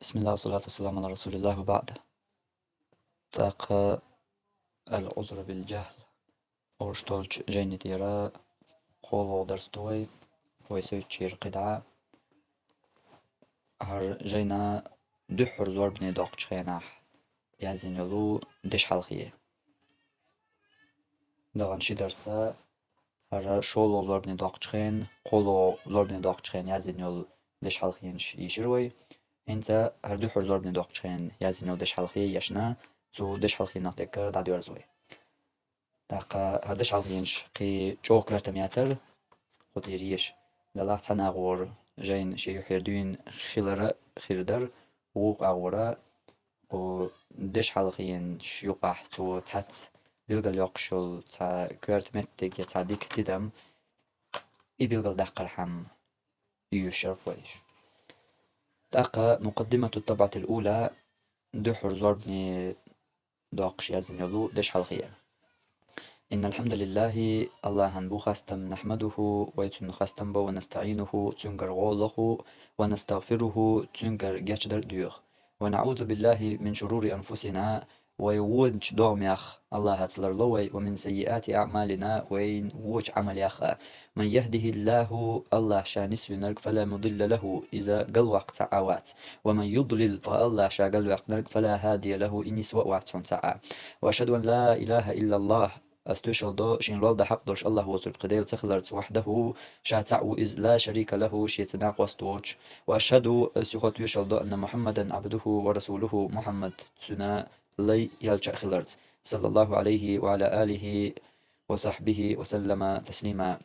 بسم الله والصلاة والسلام على رسول الله وبعد. طاق العذر بالجهل أورشتولج جيني ديرا قولو درستوي ويسويتشير قدعة هر جينا دحر زوربني دوقش خيناح يازين يلو دش حلقية دغن شي درسا هر شولو زوربني دوقش خين قولو زوربني دوقش خين يازين يل دش حلقين يشيروي انت هر دحر زوربني دوقش خين يازين يل دش حلقية يشنا زو دش حلقين نقدك دادو أرزوي داقا هردش عالغينش قي جوك لرتمياتر خطيريش دلاح تانا غور جين شي يحيردوين خيردر ووق أغورا و دش حلقين يقح تو تات بيلغل يقشل تا كورت متك يتا ديك تدم بيلغل دقر حم يشرب ويش داقا مقدمة الطبعة الأولى دحر زوربني داقش يازن يلو دش حلقين إن الحمد لله الله هنبو خستم نحمده ويتن خستم بو ونستعينه تنكر غوله ونستغفره تنكر جاشدر ديوخ ونعوذ بالله من شرور أنفسنا ويوونش دوميخ الله هتلر لوي ومن سيئات أعمالنا وين ووش عمل يخ من يهده الله الله شانس نرك فلا مضل له إذا قل وقت ساعات ومن يضلل الله شا قل وقت نرك فلا هادي له إني سوى وقت ساعة وأشهد أن لا إله إلا الله أستوشل دو شين رول ده حق دوش الله وزر قدير تخلرت وحده شاتع إذ لا شريك له شيتناق وستوش وأشهد سيخوت يشل دو أن محمدا عبده ورسوله محمد سنا لي يلجأ خلرت صلى الله عليه وعلى آله وصحبه وسلم تسليما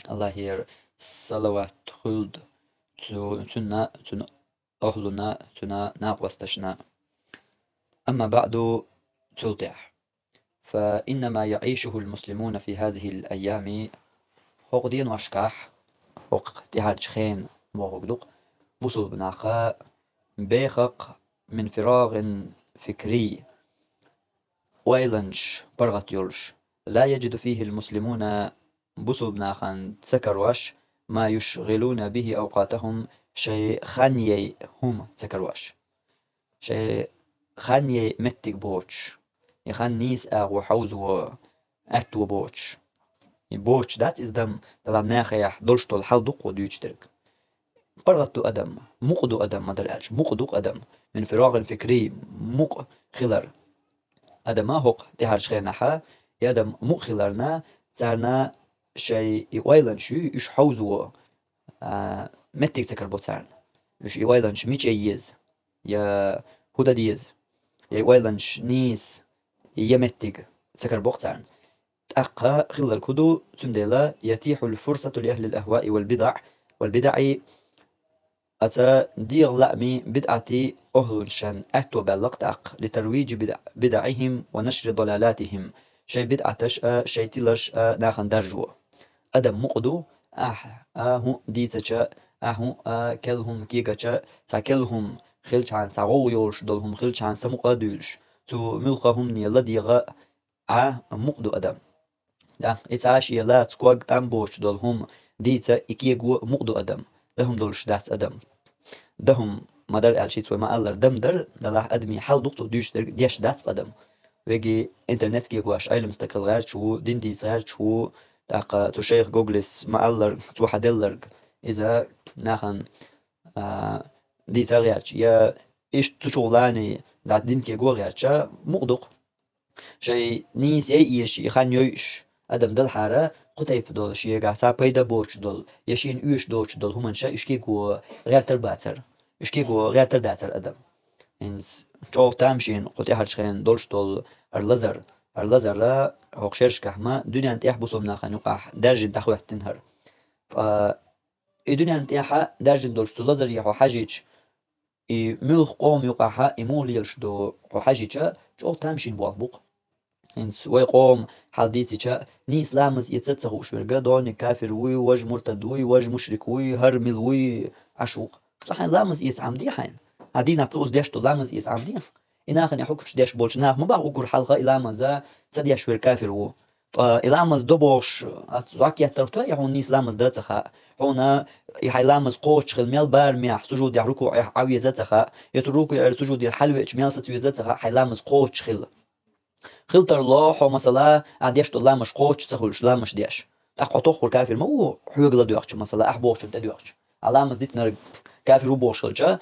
الله هير صلوات خلد تنا أهلنا تنا ناق وستشنا أما بعد تلطح فإنما يعيشه المسلمون في هذه الأيام هوق دين واشكاح هوق تهارج خين وهوق بصل بناخا بيخق من فراغ فكري ويلنش برغت يلش لا يجد فيه المسلمون بصل بناخا تسكرواش ما يشغلون به أوقاتهم شيء خانيي هم تسكرواش شيء خانيي متك بوش يخان نيس أغو حوزو أتو بوش بوش that is them دلام ناخيح دولشتو الحلدق وديوشترك برغتو أدم مقدو أدم ما درعش مقدو أدم من فراغ فكري مق خلر أدم ما هوق تهارش خيناحا يادم مق خلرنا تارنا شي ويلنشو يش حوزو متك تكر بوتارن يش ويلنش ميش أيز يا هودا ديز يا ويلنش نيس يمتق تكر بوقتان تأقى خلال كدو تندلا يتيح الفرصة لأهل الأهواء والبدع أتا ديغ لأمي بدعتي أهل شان أتو بلقتاق لترويج بدعهم ونشر ضلالاتهم شي بدعتش شي تلش ناخن درجو أدم مقدو أهو ديتشا أهو كلهم كيكا تاكلهم خلش عن تغويوش دولهم خلش عن سمقادولش تو ملقهم نيلا ديغا مقدو أدم دا إتعاش يلا تقوغ تنبوش دولهم ديتا إكيغو مقدو أدم دهم دولش دات أدم دهم مدار ألشيت وما ألر دم در دلاح أدمي حال دكتو ديش دات أدم ويجي إنترنت كيغواش أيل مستقل غير شو دين دي غير شو تاقا تو شيخ جوجلس ما ألر تو حدلر إذا ناخن ديتا غير يا إيش تشغلاني دات دين كيغو غير مقدو شي نيس يش يخان يوش أدم دل حارة قطيب دول شي قاعد بيدا بوش دول يشين يوش دوش دول هم شا يشكي جو غير ترباتر يشكي جو غير ترداتر أدم إنس جو تامشين قطي هرشخين دولش دول أرلزر را هوكشيرش كحما دنيا انتيح بصوم خان يقع درجة تخوي تنهر الدنيا انتيحة درجة دولش تلزر يحو حاجيج ملخ قوم يقع إمول يلش دو حاجيجا جو تامشين بوالبوق إنس ويقوم حديثي نيس لامز يتسخوش ورقا دون كافر وي وج مرتد وي وج مشرك وي هرمل وي عشوق صح لامز يتعمدي حين عدينا بتوز ديشتو لامز يتعمدي إناخن يحكش ديش بولش ناخ ما بقى أقول حلقة إلا مزا تديش ور كافر وو إلامز دوبوش زاك يترتو يهون نيس لامز دتخا هنا يحي لامز قوش خل ميل بار ميح سجود يحركو عوي زتخا يتروكو يعر سجود الحلوة ميل ستوي زتخا حي لامز قوش خلتر الله حو مثلا عديش تو لامش قوش تخلش لامش ديش أقطوخ كافر مو حوغ لدوخش مثلا أحبوش تدوخش علامز ديت نرق كافر وبوش خلجا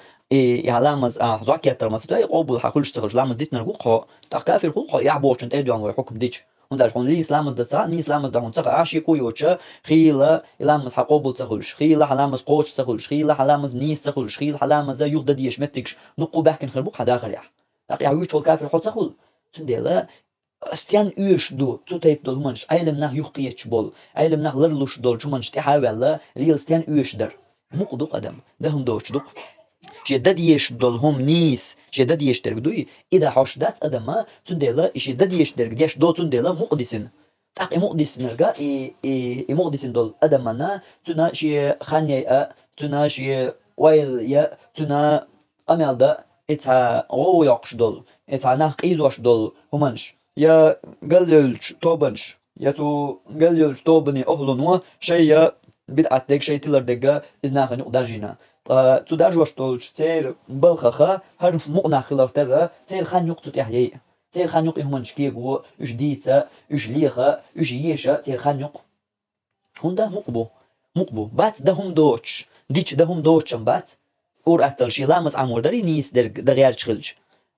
علامز زاك يتر مثلا يقوبل حخلش تخلش لامز ديت نرقو كافر خلقو يحبوش تدوخ حكم ديش ونداش هون لي إسلامز دتسا ني إسلامز ده هون تسا عاشي كويوتشا خيلا إلامز حقوبل تسخلش خيلا حلامز قوش تسخلش خيلا حلامز نيس تسخلش خيلا حلامز يغدا ديش متكش نقو باكن خربوك حداخل يح تاقي عيوش هو كافر حوت تسخل سنديلا استيان يوش دو تو تايب دول منش ايلم نح يقيتش بول ايلم نح لرلوش دول شو منش تحاول ليل استيان يوش در مقدو قدم ده هم دوش دو شدد يشدل هم نيس شدد يشترك دوي إذا حشدت أدم تندلا شدد يشترك ديش دو تندلا مقدسين تاق مقدسين رجع مقدسين دول أدم منا تنا شيء خانية تنا شيء ويل يا تنا أمال ده إتها غو يقش دول إتها نخ إيزوش دول همانش يا قللش توبنش يا تو قللش توبني أهلنوا شيء بدعتك شيء تلر دقة إزناخ نقدر جينا توداج واشتولش تير بلخخا هر مقنا خلار ترى تير خان يقطو تحيي تير خان يق هم نشكيغو اش ديتا اش ليخا اش ييشا تير خان يق هوندا مقبو بات ده هم دوتش ديتش ده هم دوتشم بات اور اتل شي لامز عمور داري نيس در دغيار تشخلج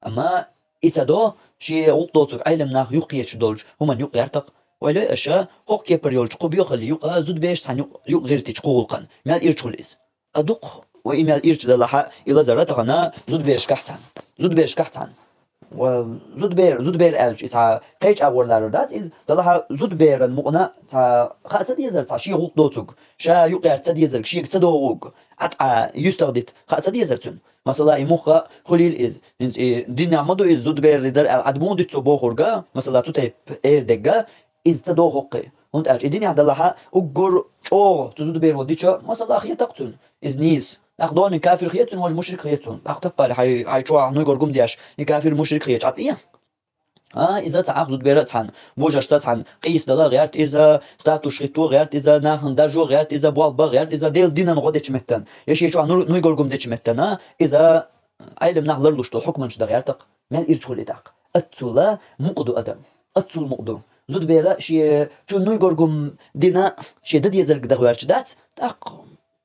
اما إتادو شي غلطوتك علم ناخ يقيتش دولج هما يقيرتق ولا اشا هوك يبريول تقو يخلي يق زود بيش سان يق غير تشقولقن مال يرتخليس ادق وإيميل إيرش دلها إلى زرت غنا زود بيش كحتان زود بير ألج إتها قيش أول لاردات إز دلها زود بير المقنا تا خاطر يزر تا شيء غلط دوتوج شا يقير تديزر شيء تدوغ عت يستخدت خاطر يزرتون مثلا إمخا خليل إز إنت دين عمدو إز زود بير لدر عدمون ديت صباح خورجا مثلا تتيب إير دقة إز تدوغ هونت أرج إديني عدلها أجر تزود بير وديتشا مثلا خيا تقتون إز نيس أخدون كافر خيتون ولا مشرك خيتون أختبال حي شو عنو يقول قم دياش يكافر مشرك خيت عطيه إذا تعاقد بيرت عن بوجش تتعن قيس دلا غيرت إذا ستاتوش خيتو غيرت إذا ناهن درجو غيرت إذا بوال غيرت إذا ديل دينا نغودش مهتن يش يشو عنو يقول قم ديش مهتن إذا علم نهلر لوش الحكم مش دغيرتك مال إرشول إتاق أتولا مقدو أدم أتول مقدو زود بيرا شي شو نو يقول قم دينا شي دد يزرق دغوارش دات تاق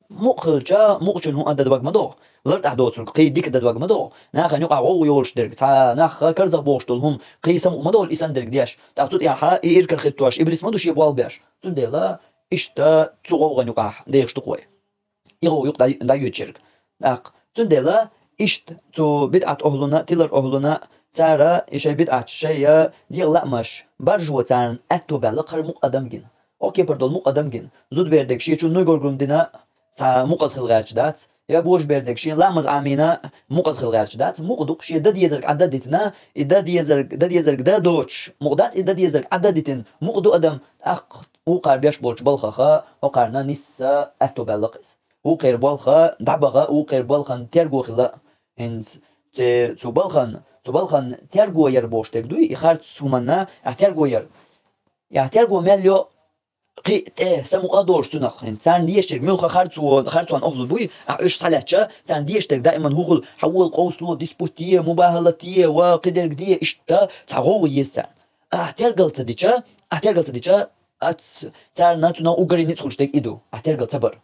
مقلجا مقشن هو أدد وق مدو لرت أحدوث قي ديك أدد وق مدو ناخ نقع غو يولش درك تا ناخ كرزق بوشتل هم قي سم مدو الإنسان درك دياش تعطوت يا حا إيركر خطواش إبليس مدو شي بوال بياش تندلا إشتا تغو غنقع ديش تقوي يغو يقطع دا يوتشرك ناق تندلا إشت تو بدعت أهلنا تلر أهلنا تارا إشي بدعت شيء ديال لأمش برجو تارن أتو بلقر مقدم جن أوكي بردول مقدم جن زود بيردك شي شو نقول قرم دينا تا مقص خلغارش دات يا بوش بيردك شي لامز عامينا مقص خلغارش دات مقدوق شي دد يزرق عددتنا دد يزرق دا دوتش مقدات دد يزرق عددتن مقدو ادم اق وقار بيش بولش بلخخا وقارنا نسا اتو بلقس وقير بلخا دعبغا وقير بلخن ترغو خلا انت تو بلخن ترغو ير بوش تكدوي يخارت سومنا احترغو ير يحترغو مليو قي سمو قدورش تنخن تان ديشتك ملخ خارتوان أهل بوي عش صلاتشا تان ديشتك دائما هو حول قوسلو ديسبوتية مباهلتية وقدر قدية إشتا تعغو يسان احترقلت ديشا ات تان ناتنا أقري ندخلشتك إدو احترقلت بر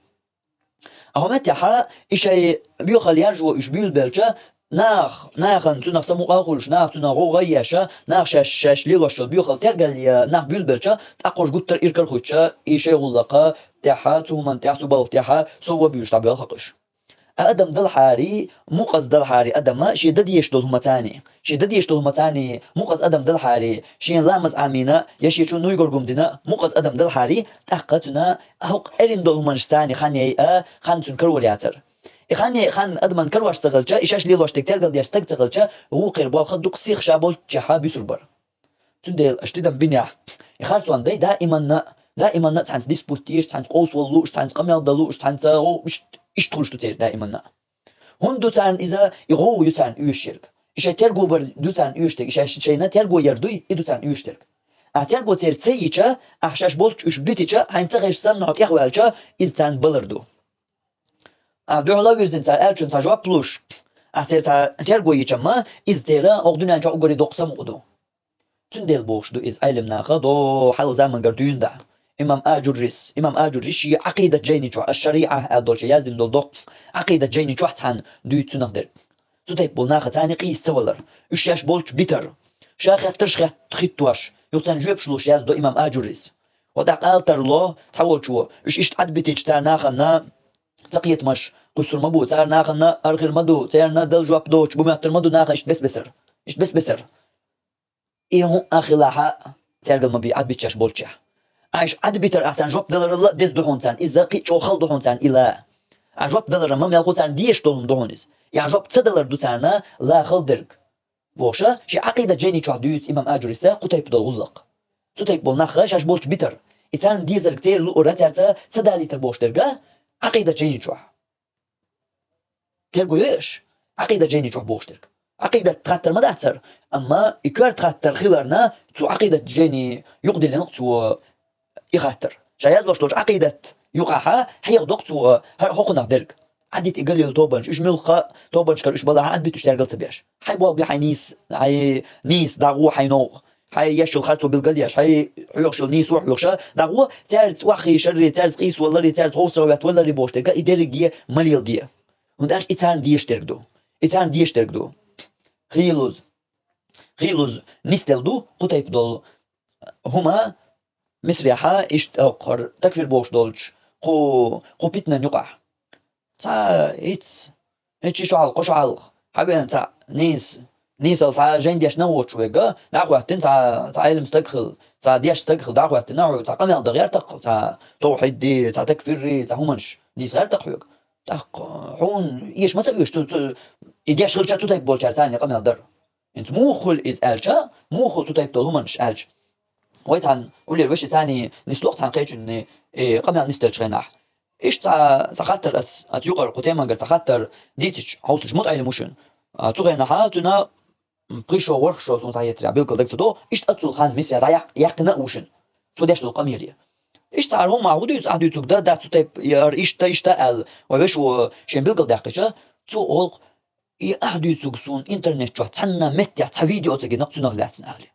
أهمت يحا إشي بيخل يرجو إش بيلبلجا ناخن تنخ سمو قاخلش ناخ تنخ غو غياشا ناخ شاش ليلوشل بيخل ترقل يا ناخ بيلبلجا تاقوش قطر إركل خوشا إيشي غلقا تاحا تومن تاحسو بال تاحا سوى بيوش تابي الحقش أدم دلحاري مقص دلحاري أدم شي دد يشدل هما تاني مقص أدم دلحاري شين لامز عمينا يشي شو نويقر قمدنا مقص أدم دلحاري تحقتنا أهوق إرين دول هما نشتاني خان تنكر ولياتر خان أدمن كرواش تغلجا إيشاش ليلوش تكتر قل دياش تغلجا هو قربال خدوق سيخ شابول جحا بيسربر تندل اشتدم بنيا يخارتوان دائما تحنس ديسبوتيش تحنس قوس واللوش تحنس قميل دلوش تحنس إيش تخرج تطير دائما هندو تان إذا يغو يتان يشرك إيش ترجو بر دو تان يشترك إيش شينا ترجو يردوي إدو تان يشترك أتيرجو تيرتسيجا أحشاش بولش إش بيتيجا هينتغش سمنع تيخوالجا إزتان بلردو أدو الله ويرزن تار ألشن تجوا بلوش أتير تيرجو يجمع إزتيرا أقدنا جا أقولي دوقسم أقدو تندل بوش دو إز علم ناقة دو حل زمن قردون دا إمام آجريس هي عقيدة جيني جو الشريعة أدولش يازدن دول دوق عقيدة جيني جو حتان دو تنقدر تتيب بولناقة تاني قيس سولر إشياش بولش بيتر شاخت ترشخت خيتواش يوتن جوبشلوش يازدو إمام آجريس وداق آلتر لو تحول شو إش تعد بيتيج تاناخنا تقيت مش قصر مبو تاناخنا أرخر مدو تارنا دل جواب دوش بمياتر مدو ناخا إش بس بسر إيه آخر لاحا تارقل مبي عد بيتشاش بولشا عايش عد بيتر أحسن جواب دلر الله ديس دهون تان إذا قيت شو خل دهون تان إلا عجواب دلر مم يلقو تان ديش دولم دهونيز يعجواب تدلر دو تانا لا خل درك بوشا شي عقيدة جيني شو عدويت إمام آجريسا قطيب دول غلق سوتيب بول ناخا شاش بولش بيتر إتان ديزر كتير لؤرة تارتا تدالي تربوش درقا عقيدة جيني شو تلقو يش عقيدة جيني شو بوش درق عقيدة تخطر ما داتر أما إكوار تخطر خلالنا تو عقيدة جيني يقدر لنق تو يخطر شايز باش توش عقيدة يقعها هي دقتو حقنا درق عديت إقليل توبنش إيش ملقى توبنش كر إيش بلا عاد بيتوش ترقل تبيش حي بول بيحي نيس داغو حي نو حي يشل خالتو بالقلياش حي يوشل نيس وح يوشا داغو تارت وخي شري تارت قيس ولا تارت غوصر ولا بوش ترقل إدرقية مليل ديه ونداش إتان ديش ترقدو خيلوز نستلدو قطيب دول هما مسرحة إيش أقر تكفير بوش دولش قو بيتنا نقع تا إيش شعال حبيبنا تا نيس تا جين ديش نوش ويجا دعوة تا علم استقخل تا ديش استقخل دعوة تنوع تا قمل دغير تق تا توحيد دي تا تكفير تا همنش ديس غير تقويق تق حون إيش ما تبيش إديش خلشة تتايب بولشار ثاني قمل در انت مو خل إز ألشة مو خل تتايب دول همنش ألش ويتعن ولي الوش ثاني نسلوق تان قيج إن قمل نستلش غناح إيش تا خاطر أتيقر قتيما قر تا خاطر ديتش حوصلش مط عيل موشن تغينا حاتنا بريشو ورشو سون سايترا بيلقل دكتو دو إيش تأتل خان ميسيا دا يقنا وشن سو ديش دول قميريا إيش تعرفون معودي عدو تقدر دا تتيب يار إيش تا ال ويشو شين بيلقل دقيقة تو أول يأهدو تقصون إنترنت جو تنا متى تا فيديو تجي نقطنا لاتنا عليه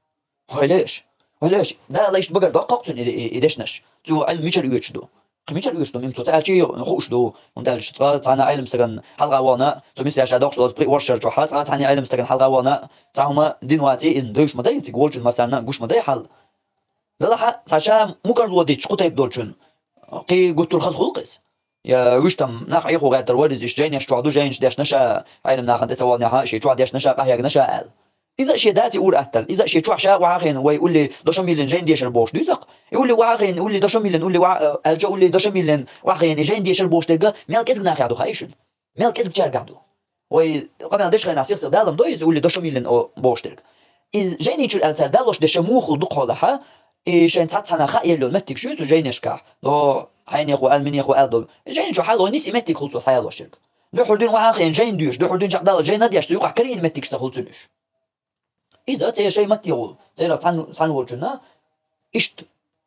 وليش دا ليش بقدر دققتون إيدشنش تو علم ميشر يوتشدو قميشر يوتشدو ميم تو تأتي خوشدو وندالش تانا علم استكن حلقة وانا تو مثل عشان دقش لو تبري ورشر جو حال تانا علم استكن حلقة وانا تاهما دينواتي إن دوش مداي تقولش مثلا قوش مداي حل دلها تاشا مكر وديش قطيب دولشن قي قلت الخز خلقس يا وشتم ناق يخو غير تروادز إيش جاين يشتو عدو جاين داش نشا علم ناقن تتواني ها شيء شو عداش نشا قهيق نشا آل إذا شيء داتي يقول أتل إذا شيء شو عشاء وعاقين ويقول لي دشم ميلين جاين ديش البوش ديزق يقول لي وعاقين يقول لي دشم ميلين يقول لي ألجا يقول لي دشم ميلين وعاقين جاين ديش البوش تلقى مال كيسك ناقي عدو خايشن مال كيسك جار قعدو وي قبل دش خينا سير دالم دويز يقول لي دشم ميلين أو بوش تلقى إذا جاين يجي الألتر دالوش دشموخ الدق هذا إيش أنت سنة خير لو متك شو جاين يشكح لو حين يخو أل من يخو أل دول جاين شو حاله نيس متك خلصوا صاير له شرك دو حردين وعاقين جاين دوش دو حردين جقدال جاين نديش تيوقع كرين متك سخلصنش إذا تي شيء متيول ترى تان وجنا إيش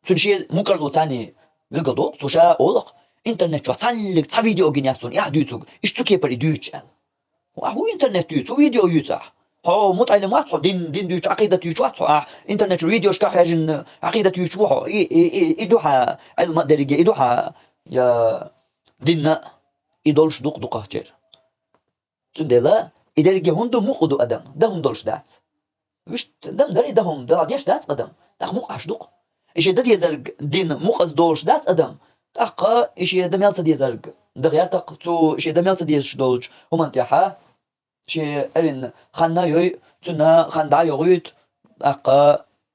تنشي مكرلو تاني بالقدو سوشا أولق إنترنت جو تسلك فيديو جنياتون يعدوتوك إيش تكير يدوش وهو إنترنت يوتو فيديو يوتاح هو متعلم واحد دين دوش عقيدة يوش واحد إنترنت فيديو شكاح يجن عقيدة يوش واحد إدوها علم درجة إدوها يا ديننا إدولش دق جير تندلا إدرجة هندو مقدو أدم ده هندولش دات وش دم دري دهم ده عديش دات قدم تاخ مو عشدق إيش ده يزرق دين مقص دوش دات قدم تاخ إيش دم يلصد يزرق ده غير تاخ تو إيش دم يلصد يش دولج هم انتحا شي أرين خنا يوي تنا خندا يويت تاخ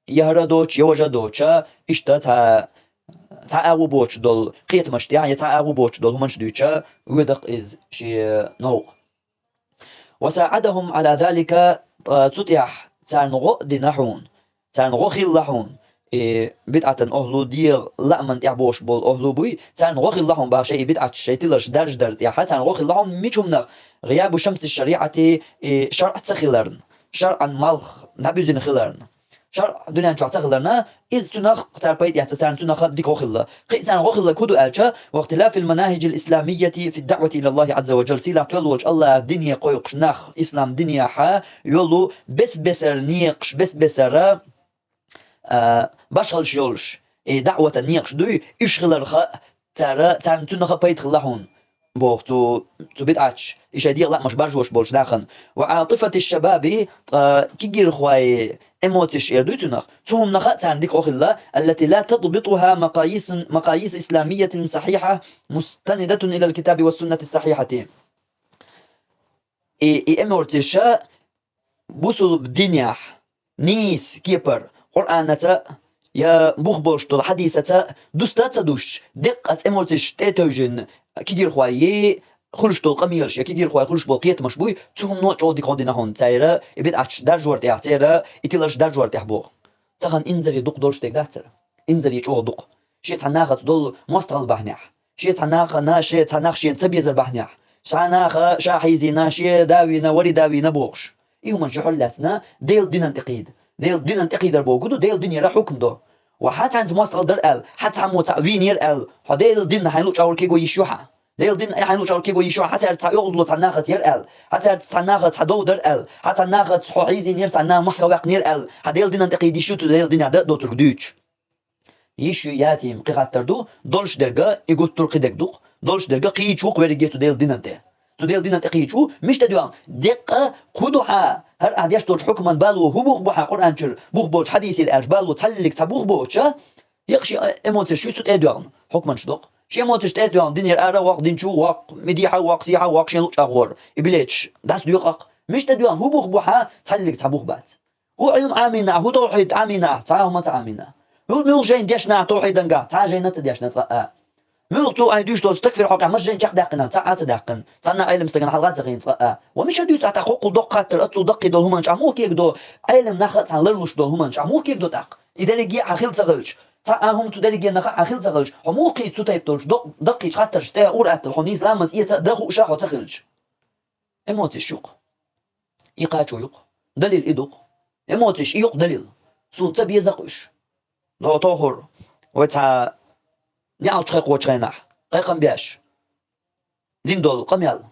يهرا دوش يوجا دوشا إيش ده تا أبو بوش دول قيت مشتي يعني تا أبو بوش دول هم مش دوشا ودق إز شي نو وساعدهم على ذلك تطيح تانغو ديناحون تانغو خيلاحون بدعة أهلو دير لأمن تعبوش بول أهلو بوي تانغو خيلاحون باشي بدعة شيطلش درج درد يا حتى تانغو خيلاحون ميشهم نغ غياب شمس الشريعة شرع تخيلرن شرعا مالخ نبيزن خيلرن شر دنيا نشوف تغلرنا إذ تناخ تعرفيت يحتسان تناخ ديك وخلا قيسان وخلا كودو ألشا واختلاف المناهج الإسلامية في الدعوة إلى الله عز وجل سيلا تولوج الله دنيا قيقش ناخ إسلام دنيا حا يولو بس بسر نيقش بس بسر باشغل شيولش دعوة نيقش دوي إشغل رخا ترى تناخ بيت خلاهون بوغ تو بدعش إيش هدي الله مش برجوش بولش داخن وعاطفة الشباب كيجير خواي إموتش يردوتنا توم نخات عندك أخلا التي لا تضبطها مقاييس إسلامية صحيحة مستندة إلى الكتاب والسنة الصحيحة إموتش بوصل بدنيا نيس كيبر قرآنة يا بوخبوش طول حديثة دوستات دوش دقة إموتش تيتوجن كيدير خواي خلش طول قميرش يا كيدير خواي خلش بوقيت مشبوي توم نوع عودي قادنا هون تايرة يبيت عش درجور تاع تايرة يتلش درجور تاع بوغ تخن إنزل يدق دولش تاع تايرة إنزل يجوا دق شيء تناخ تدل مستقل بحنيح شيء تناخ ناشي تناخ شيء تبيزر بحنيح شاناخ شاحيزي ناشي داوينا وري داوينا بوغش إيهم من شحولاتنا ديل دين انتقيد ديل دين انتقيد البوغدو ديل دين يرا حكم دو وحتى عند مستقل در ال حتى عم تعوين ير ال هديل دين حيلوش أول كيجو يشوحه ديل دين حيلوش أول كيجو يشوح حتى تعيقلو تناخت ير ال حتى تناخت حدو در ال حتى تناخت حوحيزي نير تناخ مخلوق نير ال هديل دين انتقيد يشوت ديل دين عدا دو تردوش يشو ياتيم قيقاتردو دولش درجة يقول ترقي دقدق دولش درجة قيچوق ورجيتو ديل دين انت تديل دين تقيچو مش تدوان دقة قدوحة هر أحديش دولش حكما بالو هو بوخ بوحا قرآن شر بوخ بوش حديث الأرش بالو تسلك تبوخ بوشا يقشي إموتش شو تدوان حكما شدق شي إموتش تدوان دينير أرى واق دين شو واق مديحة واق سيحة واق شين لوش أغور إبليتش داس ديوقق مش تدوان هو بوخ بوحا تسلك تبوخ بات هو علم عامنا هو توحيد عامنا تعاهم ما تعامنا هو ميل جين ديشنا توحيد انقا تعا جين تديشنا تقا ميل تو ايدوش تو تكفر حق مش جين شق دقنا تعا تدقن تعنا علم استغن حلقات زغين تقا ومش هدو تعا حقوق دقات اتو دقي دول هما نشعمو كيك دو علم نخت عن لروش دول هما نشعمو كيك دو تق يدرجي اخيل تغلش تعا هم تدرجي نخ اخيل تغلش همو قي تو تايب دولش دقي خاطر شتا اورات الخنيز لامز ايتا دخو شاحو تغلش اموت الشوق يقاتشو يق دليل إدوق اموتش يق دليل سون تبي زقش لو طهر وتع نعل تقيق وتغينح قيقم بياش دين دول قميال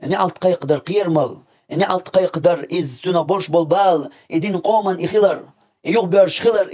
نعل تقيق در قيرمل نعل تقيق در إز تنا برش بالبال يدين قوما إخلر يغبرش خلر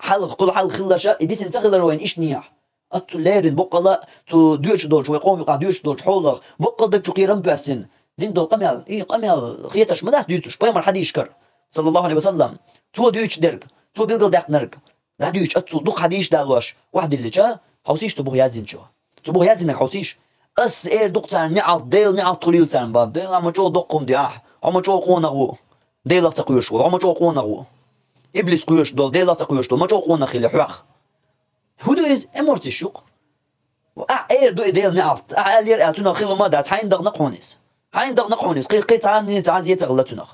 حلق كل حلق خلشة يديس انتخلر وين إيش نيح أتو ليرن بقلا تو دوش دولش ويقوم يقع دوش دولش حولغ بقل دك قيرم بيرسن دين دول قميال قميال خيتش مداس دوتش بيمر حد يشكر صلى الله عليه وسلم تو دوش درك تو بيلقل داق نرك لا دوش أتو دق حديش دالوش واحد اللي جا حوسيش تبغى يازين شو تبغى يازينك حوسيش أس دق تان نعل ديل نعل طليل تان بعد ديل عم جو دقهم دياح عم جو قونه ديل تقيوش عم جو قونه إبليس قيوش دول ديل تقيوش دول ما جو قونه خلي حواخ هدو إز أمرت الشوق دو ديل نعل ألير أتونا خلو ما دات حين دق نقونيس حين دق نقونيس قي تعال تعزية تغلتنا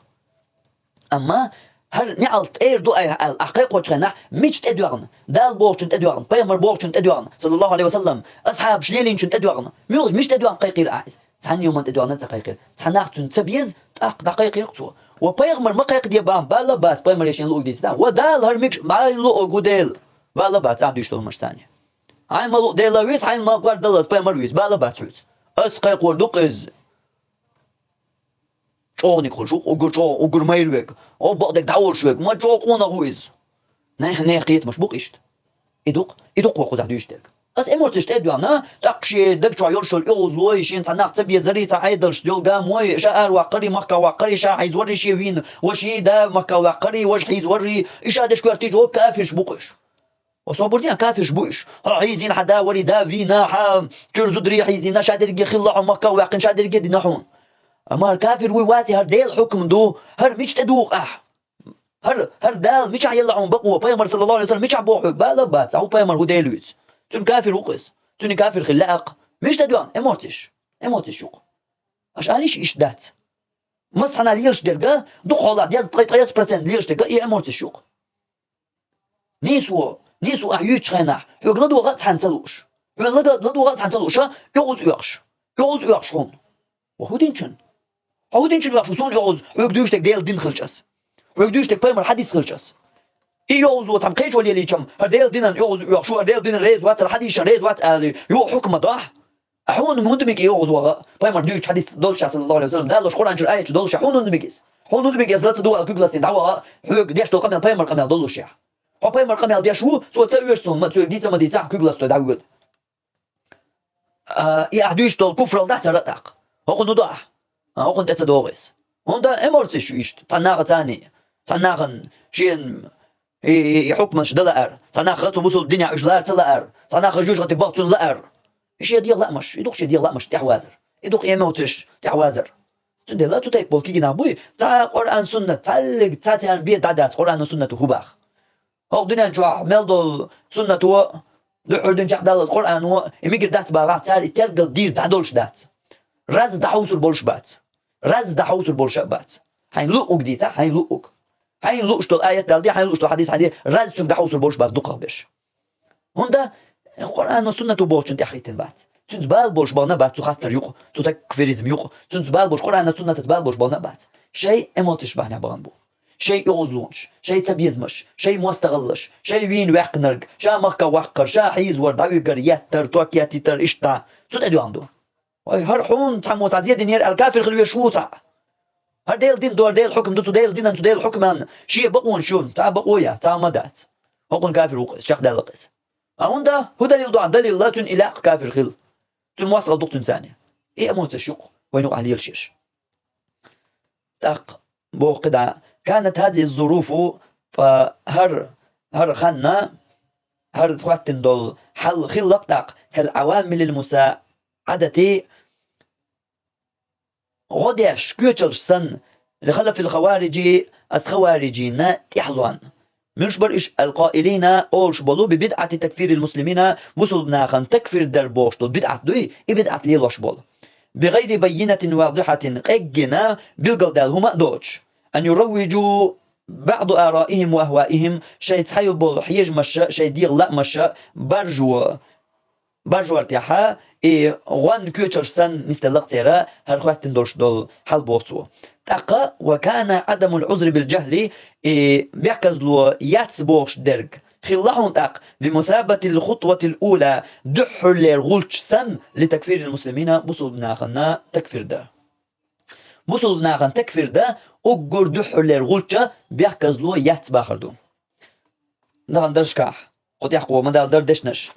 أما هر نعلت دو الحقيقة وشنا مش تدوغن دال بوشن تدوغن بيمر بوشن تدوغن صلى الله عليه وسلم أصحاب شليلين شن تدوغن مش تدوغن قيقير عايز تعني يوم تدوغن تقيقير تناختن تبيز دقيقير قصوى وبيغمر ما قيق دي بام بالا باس بيمر يشين لوق ديستا ودال هر ميكش باي لوق وديل بالا باس عنديش تو مش ثانية هاي ما لوق ديلا ويس هاي ما قوار دلس بيمر ويس بالا باس ويس أس قيق وردوق إز شوني كل شو أقول ما يروق أو بعدك دعول شوك ما جو قونا هويز نه قيت مش بوقيشت إدوق وقوز عدوش دك أس إمورتش تدو أنا تقشي دك شو يرشل يوزلويش إنت نقص بيزري تعيدلش ديل قام وي شاعر وقري مكة وقري شا حيز وري شي وين وشي دا مكة وقري وش حيز وري إيش هذا شكوار تيجو كافش بوقش وصابردين كافش بوش حيزين حدا وري دا فينا حام ترزو دري حيزين شادر جي خلاهم مكة وقن شادر جي دينحون أما الكافر ويواتي هر ديل حكم دو هر مش تدوق هر دال مش هيلعون بقوة بيمر صلى الله عليه وسلم مش عبوحك بالا بات أو بيمر هو ديلويت تون كافر وقس تون كافر خلاق مش تدوان امورتش شوق اش انيش إيش دات مصحنا ليش درجة دخولات ياز 30% ليش درجة إيه امورتش شوق نيسو أحيوش خناح يقلدوا غات حنتلوش يقلدوا غات حنتلوش يغوز يغشون وهو دينشن هو دينشن يغشون يغوز يقدوش تك ديل دين خلجس ويقدوش تك بيمر حديث خلجس يوز وتم كيش ولي ليشم هرديل دينن يوز يخشوا هرديل دينن ريز وات الحديث ريز وات يو حكم ضح حون مندمك يوز وغا بايمر ديوش حديث دولش صلى الله عليه وسلم دالش قران شر ايش دولش حون مندمكس حون مندمكس لا تدوا كوغلاستين دعوا حوق ديش تو قمل بايمر قمل دولش يا هو بايمر قمل ديش هو سو تسويرسون ما تسوي ديتا ما ديتا كوغلاست دعوت يا ديش تو كفر الدحت رتاق هو نضح هو كنت تدوغس هوندا امورتش ايش تناغ ثاني تناغن شين حكم شدلار تناخذ وصل الدنيا اجلار تلار تناخذ جوج غتباغ تلار ايش ديال لا مش يدوق شي ديال لا مش تحوازر يدوق يموتش تحوازر تندي لا تتاي بول كينا بوي تا قران سنه تعلق تاتي بي دادات قران سنه هباخ او دنيا جوا ملدول سنه تو دحودن جحدال القران و يميقر دات باغا تال تلقى دير دادولش دات راز دحوسر بولش بات راز دحوسر بولش بات هاي لوق ديتا هاي لوق هاي لوش تو آية دالدي هاي لوش تو حديث حديث راز سن دحوسر بولش بات دقه بش هوندا القران والسنه بولش انت حيتن بات سنت بال بولش بانا بات خاطر يق تو تكفيريزم يق سنت بال بولش قران والسنه تبال بولش بانا بات شيء اموتش بحنا بغنبو شيء يغزلونش شيء تبيزمش شيء مستغلش شيء وين وحقنرق شا مكا وحقر شا حيز ورد عويقر يتر توكياتي تر اشتا سوت ادو عنده هر حون تموت عزيز دينير الكافر خلوه شوطا هر ديل دين دور ديل حكم دوتو ديل دين انتو ديل حكم شيء بقون شون تا بقويا تا مدات هقون كافر وقس شاق دلقس هوندا هو دليل دعا دليل لا تن إله كافر خل تن موصل دكتون ثانية إيه أموت الشوق وينو عليه الشيش تاق بو قدع كانت هذه الظروف فهر خنا هر ثواتن دول حل خلق تاق كالعوامل المساعدة غديش كيوتشلش سن لخلف الخوارج خوارجين تحلوان منش برش القائلين أولش بلو ببدعة تكفير المسلمين وصل بناخن تكفير دربوشتو بدعة دوي بدعة ليلوش بول بغير بينة واضحة قجنا بالقلدال هما دوتش أن يروجوا بعض آرائهم وأهوائهم شيء تحيو بول حيج مشا شيء ديغ لا مشا برجو ارتياحا غوان كيوتشر سن نستلق تيرا هالخواتن دولش دول حال بوصو تاقا وكان عدم العذر بالجهل بيحكز له ياتسبوش درج خلاهم تاق بمثابة الخطوة الأولى دحر للغلش سن لتكفير المسلمين بصل بناخنا تكفير ده بصل بناخن تكفير ده أقر دحر للغلش بيحكز له ياتسباخر دو نغن درشكاح قد يحقوا مدال دردشنش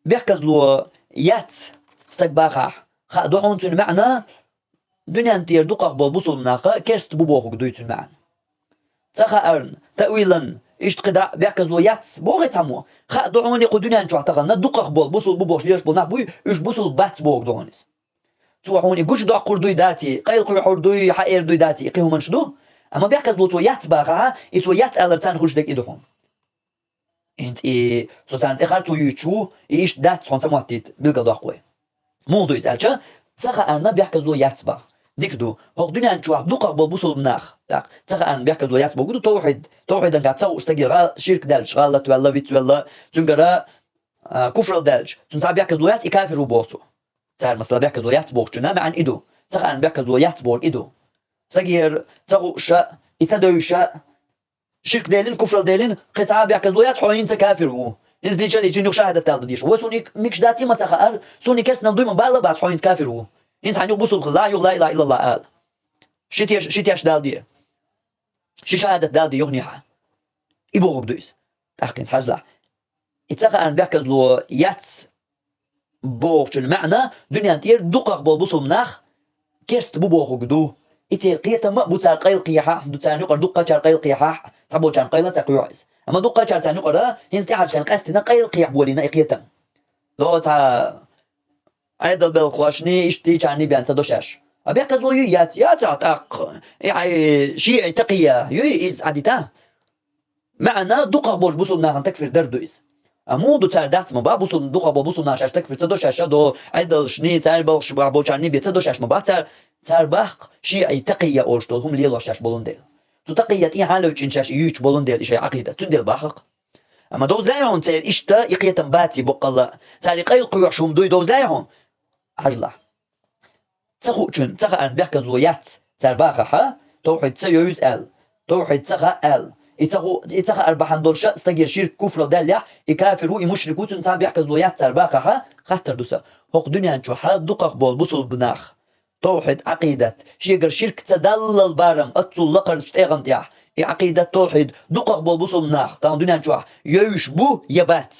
بيحكز له يات استقباخاح خادوحون تن معنى دنيا انتير دقاق بالبصل مناخا كيرست بوبوخك دويتن معن تسخا ارن تأويلا اشتقدا بيحكز له يات بوغي تامو خادوحون يقو دنيا انتو اعتقلنا دقاق بالبصل بوبوش ليش بلناح بوي اش بصل بات بوغ دونيس توحون يقوش دو عقور دوي داتي قيل قوي حور دوي حائر دوي داتي يقيهو منشدو اما بيحكز له تو يات باخا يتو يات الرتان خوش دك ايدوحون انت سوتان اخرتو يوتشو ايش دات صون سمواتيت بالقضاء قوي موضوع يسالجا تسخا ارنا بيحكز له يات باخ ديكدو هو دنيا انتو دقاق بالبصل مناخ تاق تسخا ارن بيحكز له يات باخ توحيد ان قاتصو استقير شرك دالج غالت ولا فيت ولا تنقرا كفر دالج تنسا بيحكز له يات كافر وبوتو صار مثلا بيحكز له يات باخ جنا عن ايدو تسخا ارن بيحكز له يات باخ ايدو صغير تغو شا يتدوي شا شرك دالين كفر دالين قطعه بيحكز له يات حوين كافر هو نزلي جالي جنو شاهدة تالد ديش وسونيك ميكش داتي ما تخار سوني كسنا ندوي من بالا بعد حوين كافر هو إنسان يبصل لا لا إله إلا الله قال شتيش دال دي شي شهادة دال دي يغنيها يبغوا بدويس تحكي حاجة اتسخى أن بيحكز له يات بوغش المعنى دنيا انتير دقاق بالبصل مناخ كيست بوغو قدو إتير قيتا ما بوتار قيل قيحا دوتار نقر دقا تار قيل قيحا تعبو تار قيلة تقيوعيز أما دقا تار تار نقر هنستي حاج كان قاستنا قيل قيح بولينا إقيتا لو تا عيدل بالخواشني اشتي تاني بيان تدوشاش أبيحكز له يات تاق يعني شيعي تقية إز عديتا معنا دقا بوش بوصل ناغن تكفر دردويز أمو دو تار دات مبا بوصل دقا بوصل ناشاش تكفر تدوشاش دو عيدل شني تار بالش بوشاني بيت تدوشاش مبا تار باق شيعي تقية أوشتو هم ليلوشاش بولون ديل تو تقية إيه حالو تشنشاش يوش بولون ديل إشي عقيدة تنديل باحق أما دوز لايهون تير إشتا إقية باتي بقلا تاري قيل قيوح شوم دوز لايهون حجلا تخوچن تخا ان بيحكز له يات تار باقحة توحيد تسيو يسأل توحيد تخا ال يتخ أربحان دول شا استجير شرك كفر دالح يكافروا يمشركوا تنسان بيحكز لو ياتسر باقها خاطر دوسا هوق دنيا نشو حاد دقق بول بوصل بناخ توحيد عقيدة شيقر شرك تدلل بارم أتصل لقر تشتغن تياح عقيدة توحيد دقق بول بوصل بناخ تان دنيا نشو يوش بو يبات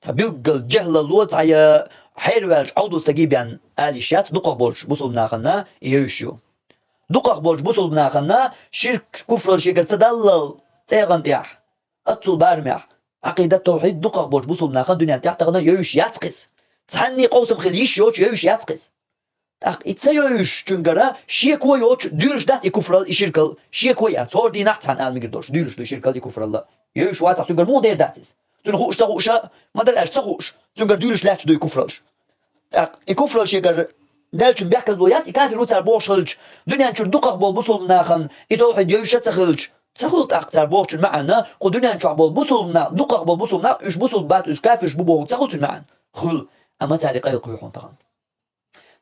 تبيلق الجهل اللوت عيا حيرواج عودو استجيب يعني آليشات دقق بولش بوصل بناخنا يوشيو دقق بولش بوصل بناخنا شرك كفر شيقر تدلل تيغن تياح أتصل بارميح عقيدة توحيد دقق بولش بوصل بناخنا دنيا تياح تغنى يوش ياتقس تحني قوسم خليش يوش ياتقس İtseyoş çünkü şiye koyoç dürüş dat ikufral işirkal şiye koya tor di naht han almigirdoş dürüş do işirkal ikufralla yoş wata çünkü mu der datis çünkü hoşta ma der erst hoş çünkü dürüş lach do ikufral ikufral şeker delçün bihkaz doyat ikafir utar boşulç dünyan çür duqaq bol busul naxan itohid yoş tsakhilç تاخذ أكثر بوش معنا قدنا نشعبول بوصلنا دقق بوصلنا إيش بوصل بات إيش كافش بوبو تاخذ معنا خل أما تعليق يقيحون طبعا